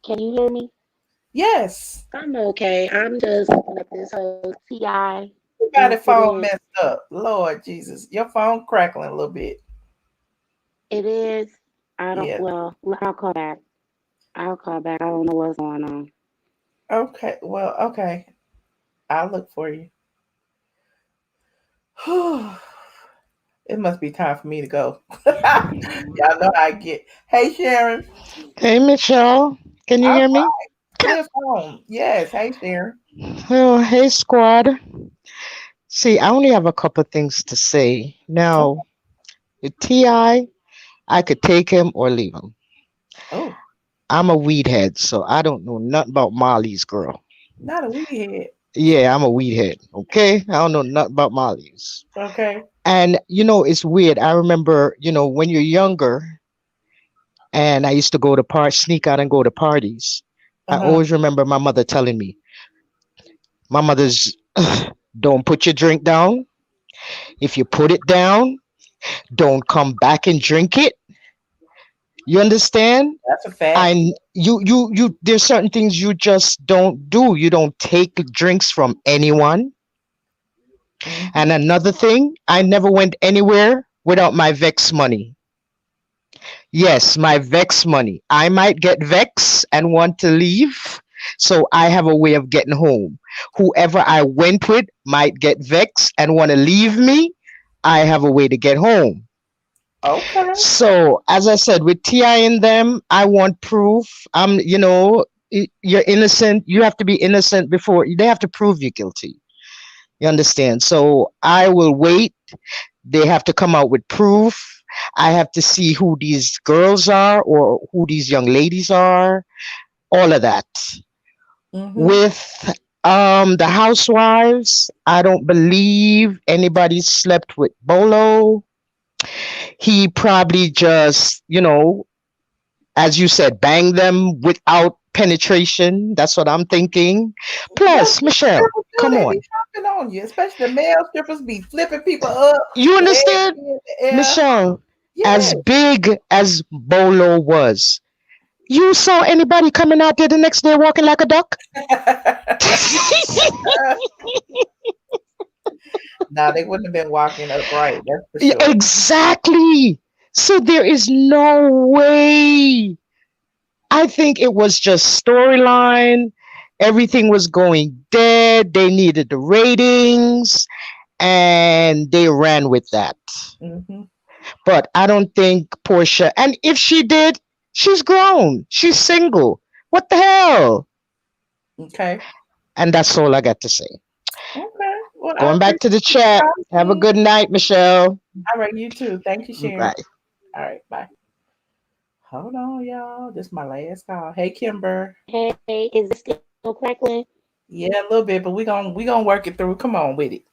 Can you hear me? Yes. I'm okay. I'm just looking at this whole TI Everybody phone incident. messed up. Lord Jesus, your phone crackling a little bit. It is. I don't. Yeah. Well, I'll call back. I'll call back. I don't know what's going on. Okay. Well, okay. I'll look for you. It must be time for me to go. Y'all know I get. Hey Sharon. Hey, Michelle. Can you All hear me? right. Clear phone. Yes. Hey Sharon. Oh, hey, squad. See, I only have a couple things to say. Now, with T.I., I could take him or leave him. Oh, I'm a weed head, so I don't know nothing about Molly's girl. not a weed head. Yeah, I'm a weed head, okay? I don't know nothing about Molly's. Okay. And, it's weird. I remember, when you're younger, and I used to go to sneak out and go to parties. I Uh-huh. always remember my mother telling me, my mother's, don't put your drink down. If you put it down, don't come back and drink it. You understand? That's a fact. And you there's certain things you just don't do. You don't take drinks from anyone. And Mm-hmm. another thing, I never went anywhere without my Vex money. Yes, my Vex money. I might get Vex and want to leave, so I have a way of getting home. Whoever I went with might get Vex and want to leave me. I have a way to get home. Okay. So, as I said, with Ti in them, I want proof. You're innocent. You have to be innocent before they have to prove you guilty. You understand? So I will wait. They have to come out with proof. I have to see who these girls are or who these young ladies are. All of that. Mm-hmm. With the housewives, I don't believe anybody slept with Bolo. He probably just, as you said, bang them without penetration. That's what I'm thinking. Plus, Michelle, come They on. be jumping on you, especially the male strippers be flipping people up. You Legs understand, in the air. Michelle? As Yes. big as Bolo was, you saw anybody coming out there the next day walking like a duck? No, they wouldn't have been walking upright. That's for sure. Exactly. So there is no way. I think it was just storyline. Everything was going dead. They needed the ratings and they ran with that. Mm-hmm. But I don't think Porsha, and if she did, she's grown. She's single. What the hell? Okay. And that's all I got to say. Okay. Well, I Going back to the appreciate chat. you. Have a good night, Michelle. All right, you too. Thank you, Sharon. Bye. All right, bye. Hold on, y'all. This is my last call. Hey, Kimber. Hey, is it still crackling? Yeah, a little bit, but we gonna work it through. Come on with it.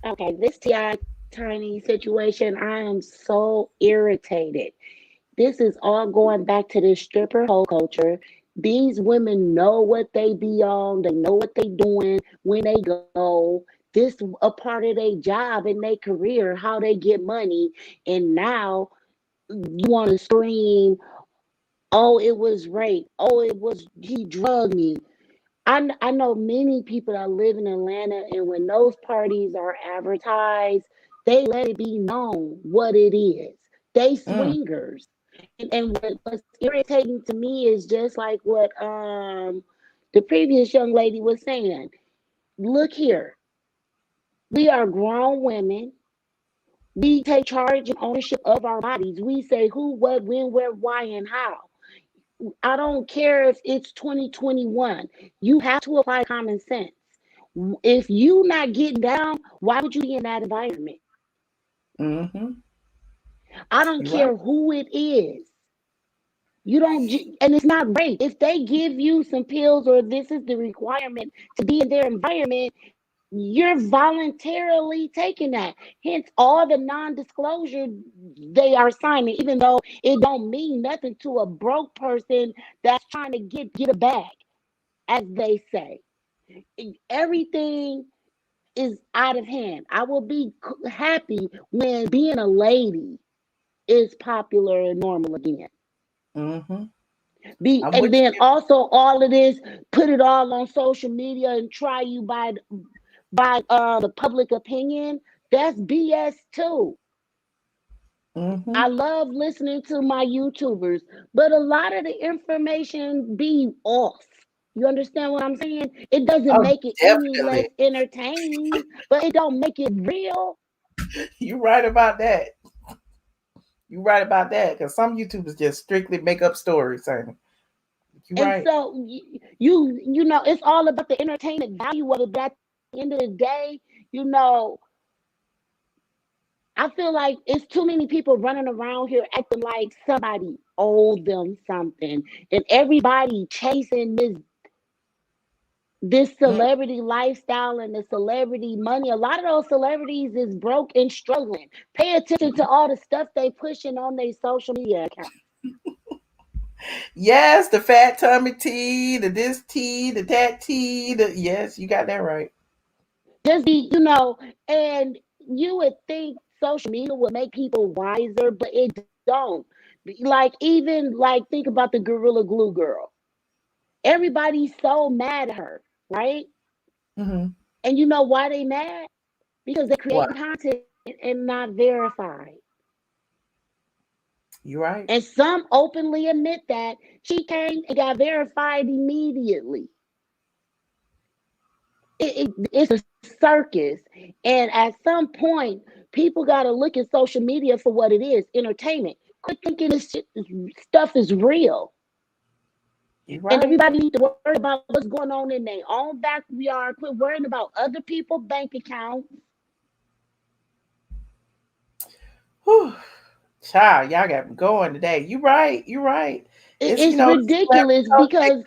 Okay, this TI tiny situation, I am so irritated. This is all going back to this stripper hoe culture. These women know what they be on. They know what they doing when they go. this a part of their job and their career, how they get money, and now you want to scream, oh, it was rape, oh, it was he drugged me. I know many people that live in Atlanta, and when those parties are advertised, they let it be known what it is. They swingers. And what's irritating to me is just like what the previous young lady was saying. Look here, we are grown women. We take charge and ownership of our bodies. We say who, what, when, where, why, and how. I don't care if it's 2021. You have to apply common sense. If you not getting down, why would you be in that environment? I don't care who it is. You don't, and it's not rape. If they give you some pills or this is the requirement to be in their environment, you're voluntarily taking that. Hence, all the non-disclosure they are signing, even though it don't mean nothing to a broke person that's trying to get a bag, as they say. Everything is out of hand. I will be happy when being a lady is popular and normal again. And then also all of this, put it all on social media and try you by the public opinion. That's BS too. I love listening to my YouTubers, but a lot of the information be off. You understand what I'm saying? It doesn't make it any less entertaining, but it don't make it real. You're right about that. You're right about that, because some YouTubers just strictly make up stories, honey. You're right. So you know, it's all about the entertainment value of it. But at the end of the day, you know, I feel like it's too many people running around here acting like somebody owed them something, and everybody chasing this celebrity lifestyle and the celebrity money. A lot of those celebrities is broke and struggling. Pay attention to all the stuff they pushing on their social media accounts. Yes, the fat tummy tea, the this tea, the that tea. Yes, you got that right. Just be, you know, and you would think social media would make people wiser, but it don't. Like, even like, think about the Gorilla Glue girl. Everybody's so mad at her, right? And you know why they mad? Because they create content and not verified. You're right. And some openly admit that she came and got verified immediately. It's a circus. And at some point, people got to look at social media for what it is, entertainment. Quit thinking this stuff is real. Right. And everybody needs to worry about what's going on in their own backyard. Quit worrying about other people's bank accounts. Whew. Child, y'all got me going today. You're right. You're right. It's you know, ridiculous because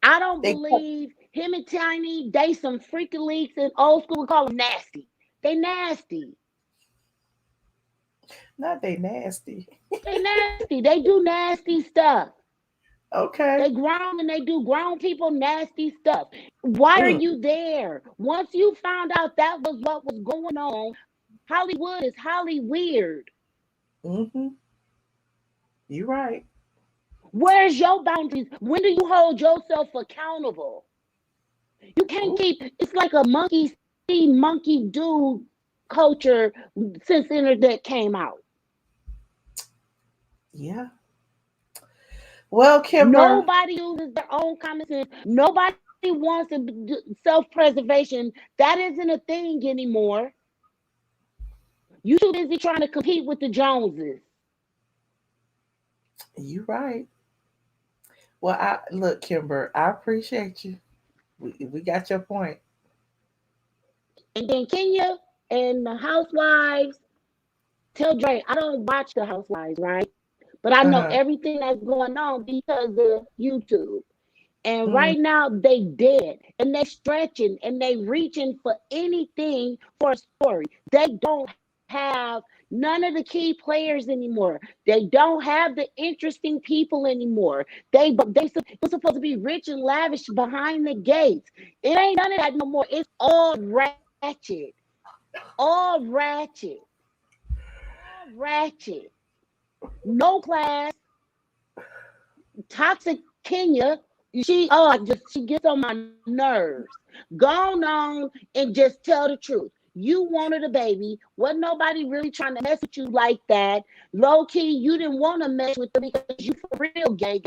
I don't believe him and Tiny, they some freaky leaks and old school, we call them nasty. They nasty. Not they nasty. They nasty. They do nasty stuff. Okay. They grown and they do grown people nasty stuff. Why are you there? Once you found out that was what was going on, Hollywood is Holly weird. You're right. Where's your boundaries? When do you hold yourself accountable? You can't keep, it's like a monkey see, monkey do culture since the internet came out. Yeah. Well, Kimber. Nobody uses their own common sense. Nobody wants self-preservation. That isn't a thing anymore. You too busy trying to compete with the Joneses. You're right. Well, look, Kimber, I appreciate you. We got your point. And then Kenya and the Housewives, tell Dre, I don't watch the Housewives, right? But I know everything that's going on because of YouTube. And right now they dead and they stretching and they reaching for anything for a story. They don't have none of the key players anymore. They don't have the interesting people anymore. They supposed to be rich and lavish behind the gates. It ain't none of that no more. It's all rap ratchet, all ratchet, all ratchet. No class, toxic Kenya. She gets on my nerves. Go on and just tell the truth. You wanted a baby. Wasn't nobody really trying to mess with you like that. Low key, you didn't want to mess with them because you for real gay.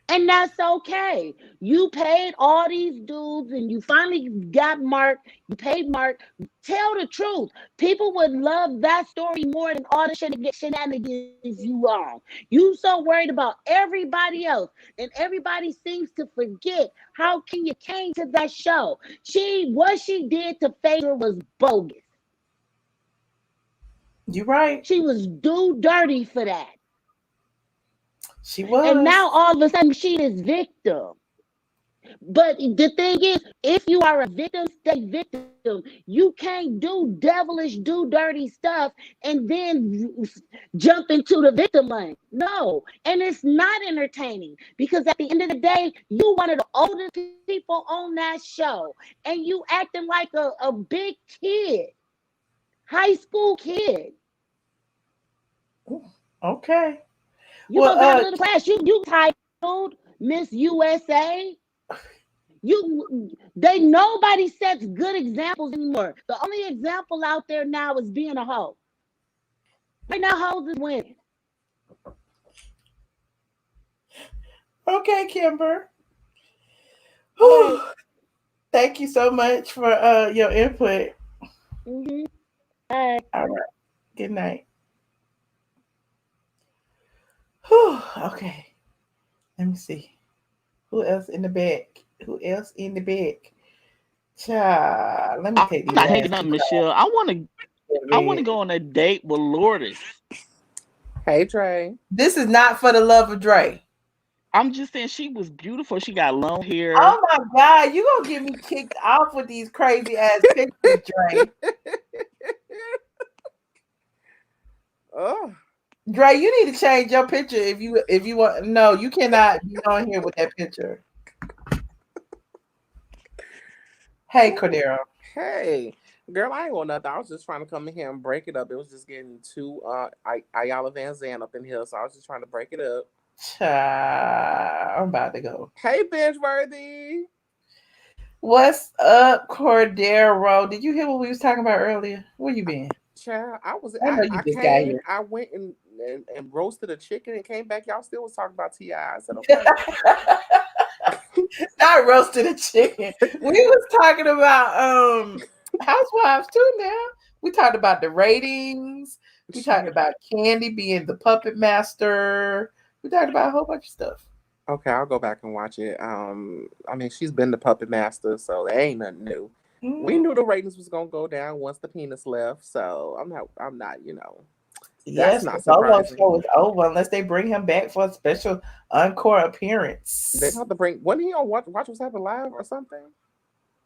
And that's okay. You paid all these dudes and you finally got Mark. You paid Mark. Tell the truth. People would love that story more than all the shenanigans you on. You so worried about everybody else. And everybody seems to forget how Kenya came to that show. What she did to Phaedra was bogus. You're right. She was do dirty for that. She was. And now all of a sudden she is victim. But the thing is, if you are a victim, stay victim. You can't do devilish, do dirty stuff and then jump into the victim lane. No. And it's not entertaining because at the end of the day, you one of the oldest people on that show and you acting like a big kid, high school kid. Okay. You Well, go to a little class. You titled Miss USA. Nobody sets good examples anymore. The only example out there now is being a hoe. Right now, hoes is winning. Okay, Kimber. Whew. Thank you so much for your input. Mm-hmm. All right. Good night. Whew. Okay. Let me see. Who else in the back? Child, let me take these. I'm not hanging up, Michelle. I want to go on a date with Lourdes. Hey, Dre. This is not for the love of Dre. I'm just saying she was beautiful. She got long hair. Oh my God, you gonna get me kicked off with these crazy ass pictures, Dre. Oh, Dre, you need to change your picture if you want. No, you cannot be on here with that picture. Hey, Cordero. Hey, girl, I ain't want nothing. I was just trying to come in here and break it up. It was just getting too Ayala Van Zandt up in here, so I was just trying to break it up. I'm about to go. Hey, Benchworthy. What's up, Cordero? Did you hear what we was talking about earlier? Where you been? Child, I went and roasted a chicken and came back. Y'all still was talking about T.I. I said, okay. Not roasted a chicken. We was talking about Housewives too now. We talked about the ratings. We talked about Kandi being the puppet master. We talked about a whole bunch of stuff. Okay, I'll go back and watch it. I mean, she's been the puppet master, so there ain't nothing new. We knew the ratings was gonna go down once the penis left, so I'm not, Yes, not the Solo surprising. show is over unless they bring him back for a special encore appearance. They have to bring. Wasn't he on Watch What's Happening Live or something?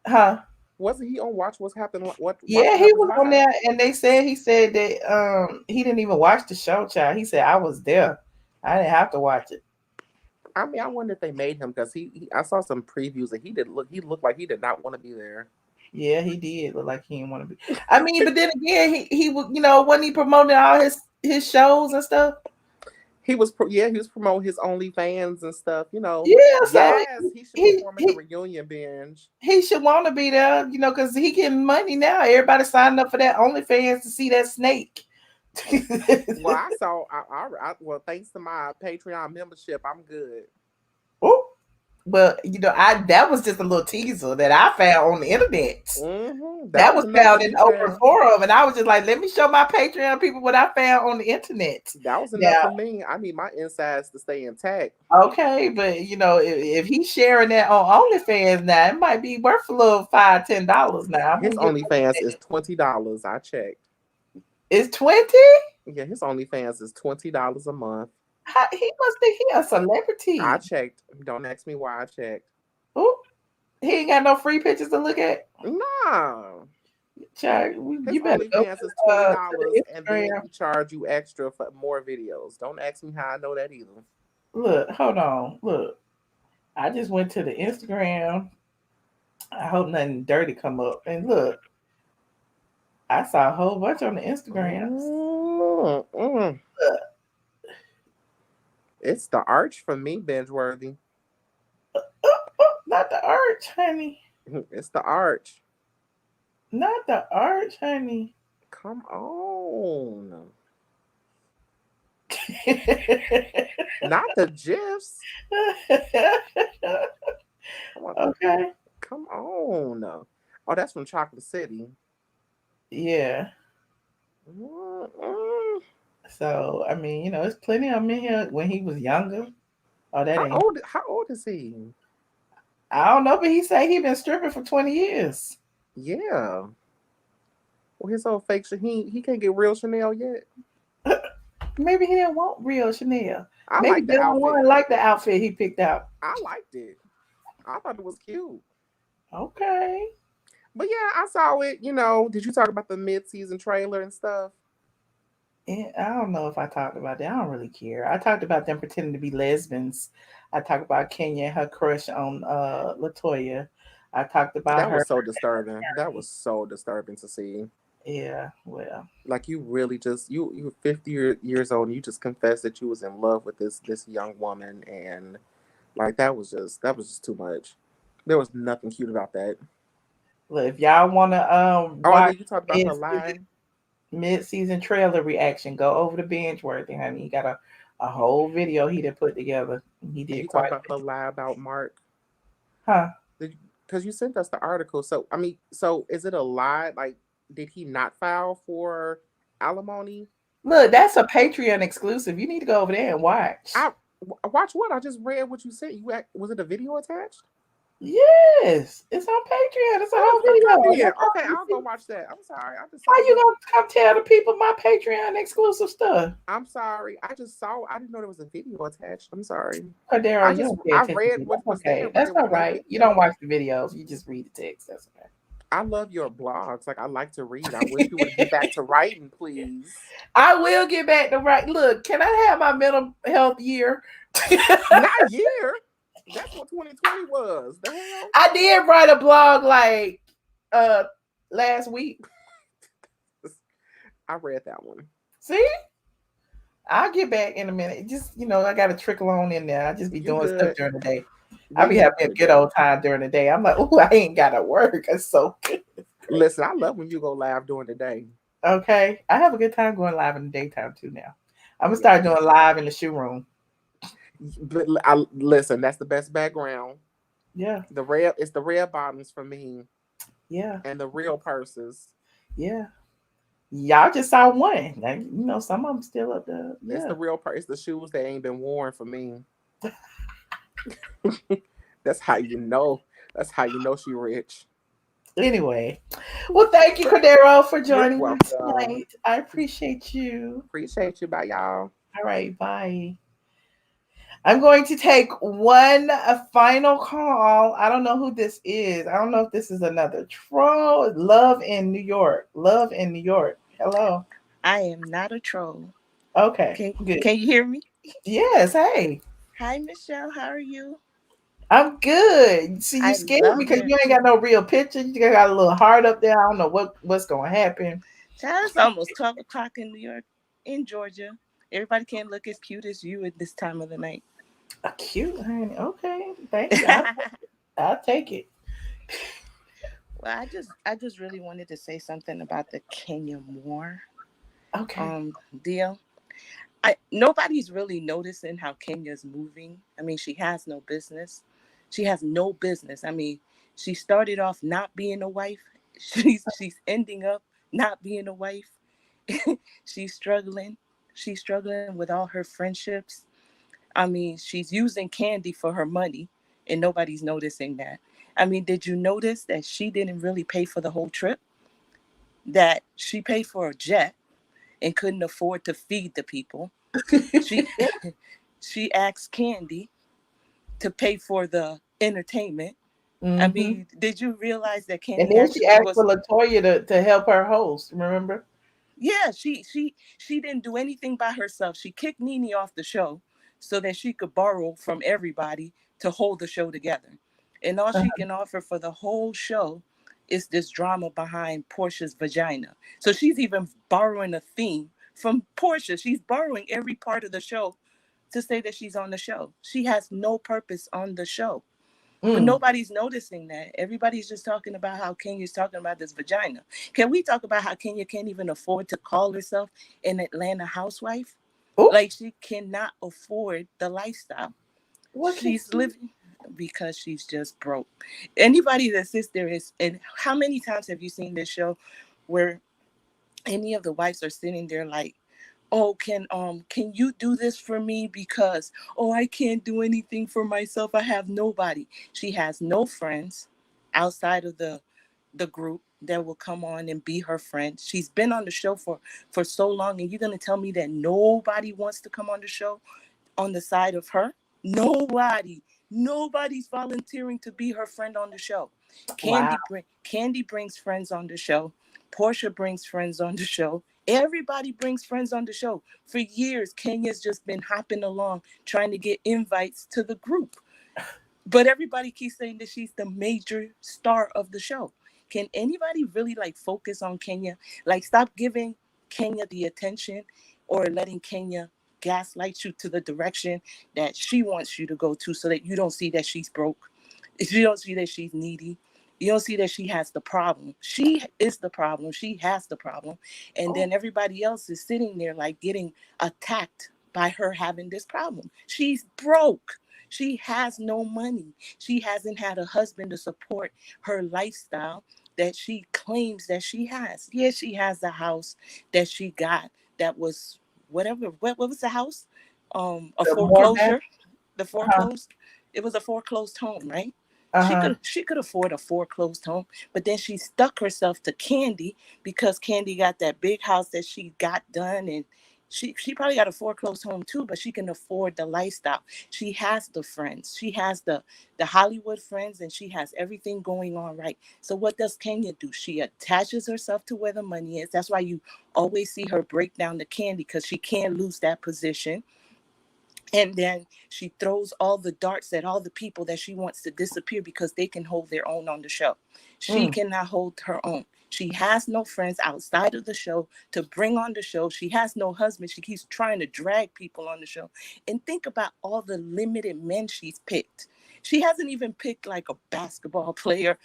Huh? Wasn't he on Watch What's Happening? Yeah, he was on there, and he said that he didn't even watch the show, child. He said I was there. I didn't have to watch it. I mean, I wonder if they made him because I saw some previews and he looked like he did not want to be there. Yeah, he did look like he didn't want to be. I mean, but then again, he was, wasn't he promoting all his shows and stuff? He was promoting his OnlyFans and stuff, Yeah, so he should perform at the reunion binge. He should want to be there, because he getting money now. Everybody signed up for that OnlyFans to see that snake. Well, well, thanks to my Patreon membership, I'm good. Oh, well, that was just a little teaser that I found on the internet. Mm-hmm. That was found in open forum, and I was just like, let me show my Patreon people what I found on the internet. That was enough for me. I need my insides to stay intact. Okay, but if he's sharing that on OnlyFans now, it might be worth a little $5-10 now. His OnlyFans is $20. I checked. It's 20? Yeah, his OnlyFans is $20 a month. He must think he a celebrity. I checked. Don't ask me why I checked. Oh, he ain't got no free pictures to look at? No. Child, you better OnlyFans is $20 and then we charge you extra for more videos. Don't ask me how I know that either. Look, hold on. Look, I just went to the Instagram I hope nothing dirty come up. And look, I saw a whole bunch on the Instagrams. It's the arch for me, binge worthy. Not the arch, honey. It's the arch. Not the arch, honey. Come on. Not the gifs. Okay. Come on. Oh, that's from Chocolate City. Yeah. So I mean, you know, there's plenty of them in here when he was younger. Oh, that ain't. How old is he? I don't know, but he said he been stripping for 20 years. Yeah. Well, his old fake he can't get real Chanel yet. Maybe he didn't want real Chanel. I Maybe like the outfit. like the outfit he picked out. I liked it. I thought it was cute. Okay. But yeah, I saw it. You know, did you talk about the mid-season trailer and stuff? Yeah, I don't know if I talked about that. I don't really care. I talked about them pretending to be lesbians. I talked about Kenya and her crush on LaToya. I talked about that her. was so disturbing. That was so disturbing to see. Yeah, well, like you really just you 50 years old and you just confessed that you was in love with this young woman, and like that was just too much. There was nothing cute about that. Look, if y'all want to watch you talked about her live mid-season trailer reaction, go over to Binge Worthy, honey. He got a whole video he did put together. He did you quite talk about her lie about Mark, huh? Because you sent us the article. So I mean, so is it a lie? Like, did he not file for alimony? Look, that's a Patreon exclusive. You need to go over there and watch. Watch what? I just read what you said. Was it a video attached? Yes, it's on Patreon. It's a whole video. Okay, I'll go watch that. I'm sorry. How you gonna come tell the people my Patreon exclusive stuff? I'm sorry. I didn't know there was a video attached. I'm sorry. Daryl, I read what was okay. That's all right. You don't watch the videos. You just read the text. That's okay. I love your blogs. Like, I like to read. I wish you would get back to writing, please. I will get back to writing. Look, can I have my mental health year? Not year. That's what 2020 was. The hell? I did write a blog like last week. I read that one. See? I'll get back in a minute. Just, you know, I got to trickle on in there. I just be doing stuff during the day. I be having a good old time during the day. I'm like, oh, I ain't got to work. It's so good. Listen, I love when you go live during the day. Okay. I have a good time going live in the daytime too now. I'm going to start doing live in the shoe room. But listen, that's the best background. Yeah. It's the red bottoms for me. Yeah. And the real purses. Yeah. Y'all just saw one. Like, you know, some of them still up there. Yeah. It's the real purse. It's the shoes that ain't been worn for me. That's how you know. That's how you know she rich. Anyway, well, thank you, Cordero, for joining me tonight. I appreciate you. Appreciate you. Bye, y'all. All right, bye. I'm going to take one final call. I don't know who this is. I don't know if this is another troll. Love in New York. Love in New York. Hello. I am not a troll. Okay. Good. Can you hear me? Yes. Hey. Hi, Michelle. How are you? I'm good. See, you scared me because you ain't got no real picture. You got a little heart up there. I don't know what's going to happen. It's almost 12 o'clock in New York, in Georgia. Everybody can't look as cute as you at this time of the night. Cute, honey. Okay, thank you. I'll take it. Well, I just really wanted to say something about the Kenya Moore deal. Nobody's really noticing how Kenya's moving. I mean, she has no business. She has no business. I mean, she started off not being a wife. She's ending up not being a wife. She's struggling. She's struggling with all her friendships. I mean, she's using Kandi for her money, and nobody's noticing that. I mean, did you notice that she didn't really pay for the whole trip? That she paid for a jet and couldn't afford to feed the people. She asked Kandi to pay for the entertainment. Mm-hmm. I mean, did you realize that Kandi? And then she asked for LaToya to help her host. Remember? Yeah, she didn't do anything by herself. She kicked Nene off the show so that she could borrow from everybody to hold the show together. And all she can offer for the whole show is this drama behind Porsha's vagina. So she's even borrowing a theme from Porsha. She's borrowing every part of the show to say that she's on the show. She has no purpose on the show. But nobody's noticing that. Everybody's just talking about how Kenya's talking about this vagina. Can we talk about how Kenya can't even afford to call herself an Atlanta housewife? Ooh. Like, she cannot afford the lifestyle. She's living because she's just broke. Anybody that sits there is, and how many times have you seen this show where any of the wives are sitting there like, oh, can you do this for me? Because, oh, I can't do anything for myself. I have nobody. She has no friends outside of the group that will come on and be her friend. She's been on the show for so long, and you're going to tell me that nobody wants to come on the show on the side of her? Nobody's volunteering to be her friend on the show. Kandi brings friends on the show. Porsha brings friends on the show. Everybody brings friends on the show. For years, Kenya's just been hopping along trying to get invites to the group. But everybody keeps saying that she's the major star of the show. Can anybody really like focus on Kenya? Like, stop giving Kenya the attention or letting Kenya gaslight you to the direction that she wants you to go to, so that you don't see that she's broke. If you don't see that she's needy, you don't see that she has the problem. She is the problem. She has the problem. And then everybody else is sitting there like getting attacked by her having this problem. She's broke. She has no money. She hasn't had a husband to support her lifestyle that she claims that she has. Yeah, she has the house that she got that was whatever. What was the house? A foreclosure. The foreclosed. It was a foreclosed home, right? She could afford a foreclosed home, but then she stuck herself to Kandi because Kandi got that big house that she got done, and she probably got a foreclosed home too, but she can afford the lifestyle. She has the friends. She has the Hollywood friends, and she has everything going on right. So what does Kenya do? She attaches herself to where the money is. That's why you always see her break down to Kandi, because she can't lose that position. And then she throws all the darts at all the people that she wants to disappear because they can hold their own on the show. She cannot hold her own. She has no friends outside of the show to bring on the show. She has no husband. She keeps trying to drag people on the show. And think about all the limited men she's picked. She hasn't even picked like a basketball player,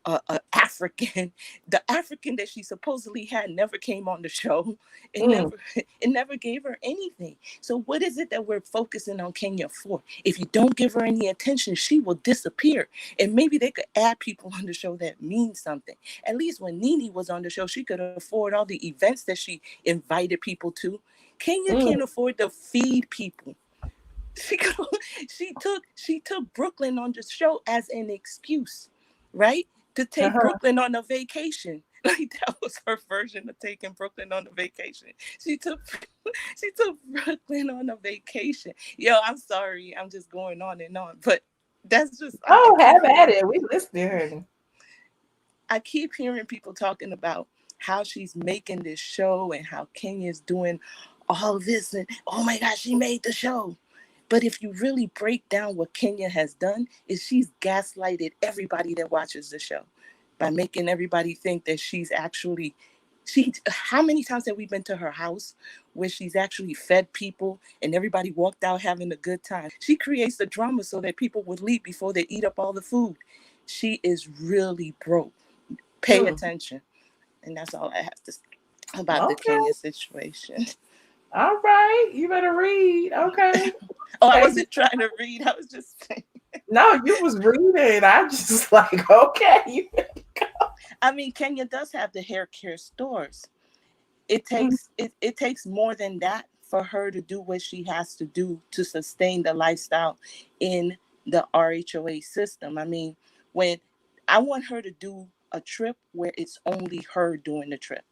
a African. The African that she supposedly had never came on the show. It never gave her anything. So what is it that we're focusing on Kenya for? If you don't give her any attention, she will disappear. And maybe they could add people on the show that mean something. At least when Nene was on the show, she could afford all the events that she invited people to. Kenya can't afford to feed people. She took Brooklyn on the show as an excuse, right? To take Brooklyn on a vacation. Like, that was her version of taking Brooklyn on a vacation. She took Brooklyn on a vacation. Yo, I'm sorry, I'm just going on and on, but that's just have at it. We listening. I keep hearing people talking about how she's making this show and how Kenya's doing all this, and oh my gosh, she made the show. But if you really break down what Kenya has done, is she's gaslighted everybody that watches the show by making everybody think that she's actually, how many times have we been to her house where she's actually fed people and everybody walked out having a good time? She creates the drama so that people would leave before they eat up all the food. She is really broke. Pay attention. And that's all I have to say about the Kenya situation. All right, you better read. Okay. I wasn't trying to read. I was just saying. No, you was reading. I just like, okay, you better go. I mean, Kenya does have the hair care stores. It takes more than that for her to do what she has to do to sustain the lifestyle in the RHOA system. I mean, when I want her to do a trip where it's only her doing the trip,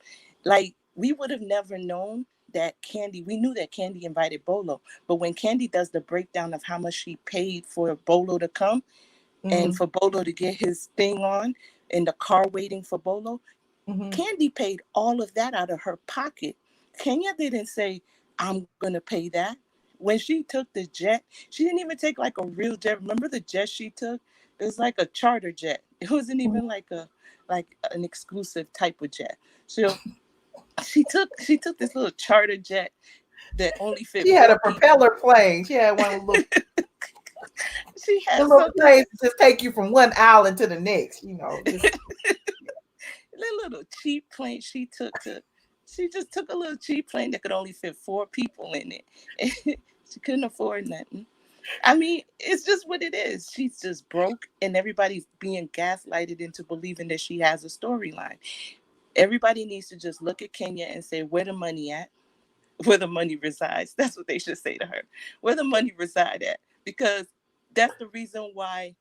like, we would have never known that we knew that Kandi invited Bolo, but when Kandi does the breakdown of how much she paid for Bolo to come and for Bolo to get his thing on in the car waiting for Bolo, Kandi paid all of that out of her pocket. Kenya didn't say, I'm going to pay that. when she took the jet, she didn't even take like a real jet. Remember the jet she took? It was like a charter jet. It wasn't even like an exclusive type of jet. So she took this little charter jet that only fit. She had a 4 people. propeller plane. She had one of those little. She had the little something. planes that just take you from one island to the next. You know, just that little cheap plane she took she just took a little cheap plane that could only fit 4 people in it. She couldn't afford nothing. I mean, it's just what it is. She's just broke, and everybody's being gaslighted into believing that she has a storyline. Everybody needs to just look at Kenya and say, where the money at? Where the money resides. That's what they should say to her. Where the money reside at? Because that's the reason why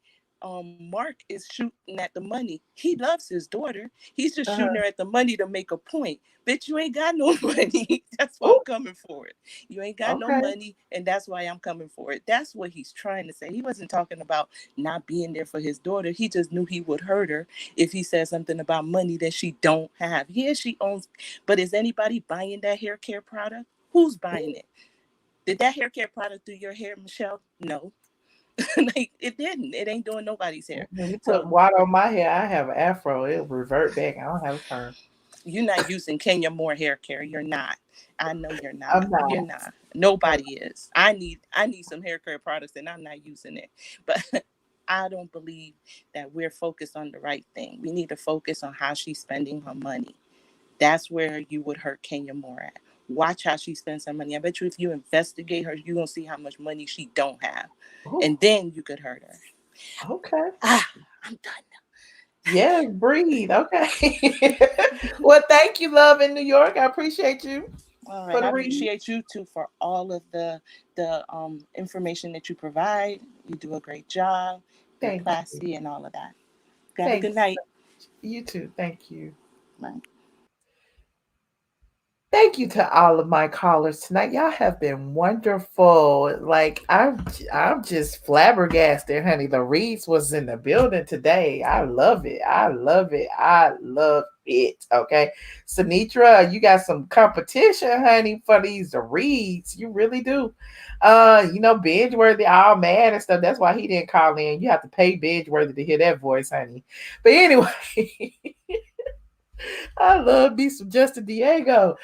Mark is shooting at the money. He loves his daughter. He's just shooting her at the money to make a point. Bitch, you ain't got no money. That's why I'm coming for it. You ain't got no money, and that's why I'm coming for it. That's what he's trying to say. He wasn't talking about not being there for his daughter. He just knew he would hurt her if he said something about money that she don't have. Yeah, she owns, but is anybody buying that hair care product? Who's buying it? Did that hair care product do your hair, Michelle? No. Like, it didn't. It ain't doing nobody's hair. when you put water on my hair, I have an afro. It'll revert back. I don't have a perm. You're not using Kenya Moore hair care. You're not. I know you're not. I'm not. You're not. Nobody is. I need some hair care products, and I'm not using it. But I don't believe that we're focused on the right thing. We need to focus on how she's spending her money. That's where you would hurt Kenya Moore at. Watch how she spends her money. I bet you if you investigate her, you're going to see how much money she don't have. Ooh. And then you could hurt her. Okay. I'm done. Yeah, breathe. Okay. Well, thank you, love, in New York. I appreciate you. All right. I appreciate you too for all of the information that you provide. You do a great job. You're classy and all of that. Have a good night. You too. Thank you. Bye. Thank you to all of my callers tonight. Y'all have been wonderful. Like, I'm just flabbergasted, honey. The Reeds was in the building today. I love it. I love it. I love it. Okay. Sinitra, you got some competition, honey, for these Reeds. You really do. Binge-worthy all mad and stuff. That's why he didn't call in. You have to pay Binge-worthy to hear that voice, honey. But anyway. I love me some Justin Diego.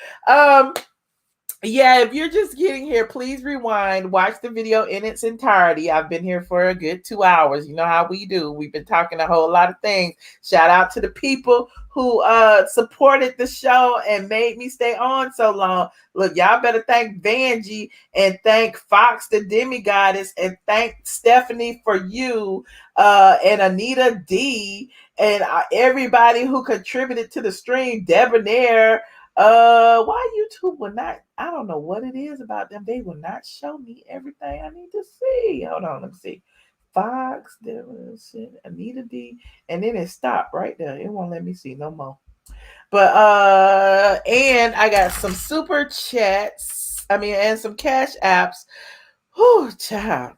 If you're just getting here, please rewind, watch the video in its entirety. I've been here for a good 2 hours. You know how we do. We've been talking a whole lot of things. Shout out to the people who supported the show and made me stay on so long. Look, y'all better thank Vanjie and thank Fox the Demigoddess and thank Stephanie for you and Anita D and everybody who contributed to the stream. Debonair. Why YouTube will not, I don't know what it is about them. They will not show me everything I need to see. Hold on, let me see. Fox, Anita D, and then it stopped right there. It won't let me see no more. But and I got some super chats. And some cash apps. Whew, child.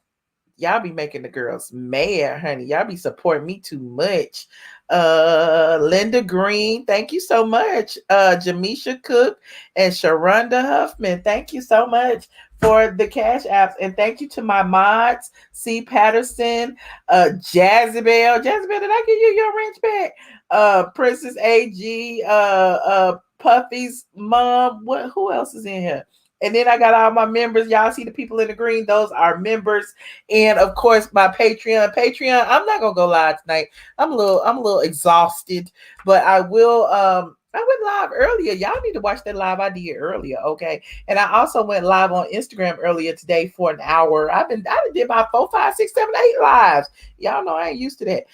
Y'all be making the girls mad, honey. Y'all be supporting me too much. Linda Green, thank you so much. Jamisha Cook and Sharonda Huffman, thank you so much for the cash apps. And thank you to my mods, C. Patterson, Jazabelle. Jazabelle, did I give you your wrench back? Princess AG, Puffy's mom. Who else is in here? And then I got all my members. Y'all see the people in the green? Those are members. And of course, my Patreon. I'm not gonna go live tonight. I'm a little exhausted, but I will. I went live earlier. Y'all need to watch that live I did earlier, okay? And I also went live on Instagram earlier today for an hour. I did about 4, 5, 6, 7, 8 lives. Y'all know I ain't used to that.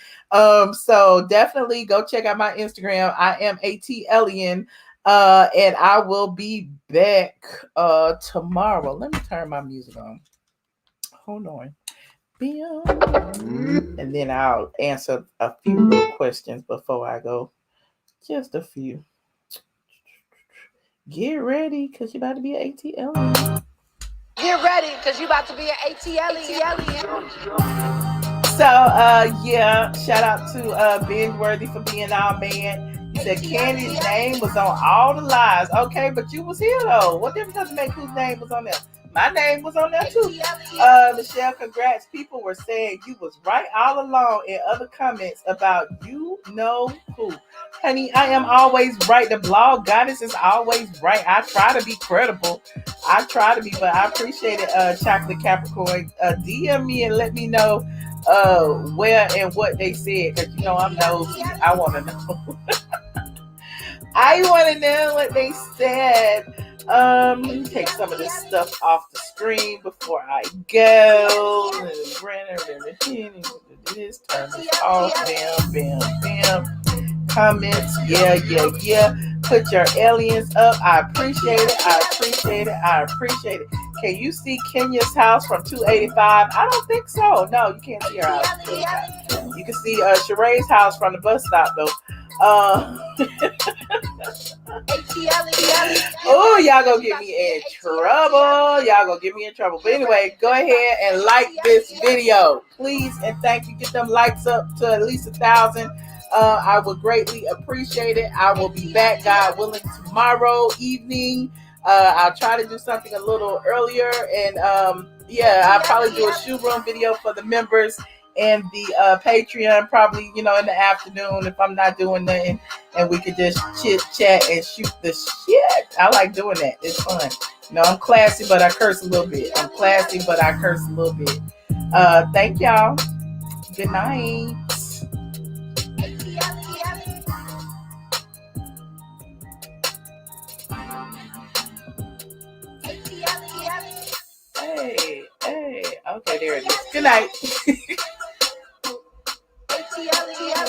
So definitely go check out my Instagram. iamATLien. And I will be back tomorrow. Let me turn my music on. Hold on. And then I'll answer a few little questions before I go. Just a few. Get ready, because you're about to be an ATLien. Get ready, because you're about to be an ATLien. So, shout out to Binge-worthy for being our man. You said Candy's name was on all the lives. Okay, but you was here, though. What difference does it make whose name was on there? My name was on there too. Michelle, congrats. People were saying you was right all along in other comments about you know who. Honey, I am always right. The blog goddess is always right. I try to be credible. I try to be, but I appreciate it, Chocolate Capricorn. DM me and let me know where and what they said, because you know I'm nosy. I want to know. I want to know what they said. Let me take some of this stuff off the screen before I go. Turn this off. Bam, bam, bam. Comments. Yeah. Put your aliens up. I appreciate it. Can you see Kenya's house from 285? I don't think so. No, you can't see her house. You can see Sheree's house from the bus stop though. Oh, y'all gonna get me in trouble. But anyway, go ahead and like this video, please, and thank you. Get them likes up to at least 1,000. I would greatly appreciate it. I will be back, God willing, tomorrow evening. I'll try to do something a little earlier, and I'll probably do a shoe room video for the members and the Patreon, probably, in the afternoon if I'm not doing nothing, and we could just chit chat and shoot the shit. I like doing that. It's fun. I'm classy, but I curse a little bit. Thank y'all. Good night. Hey. Okay, there it is. Good night. ATLien.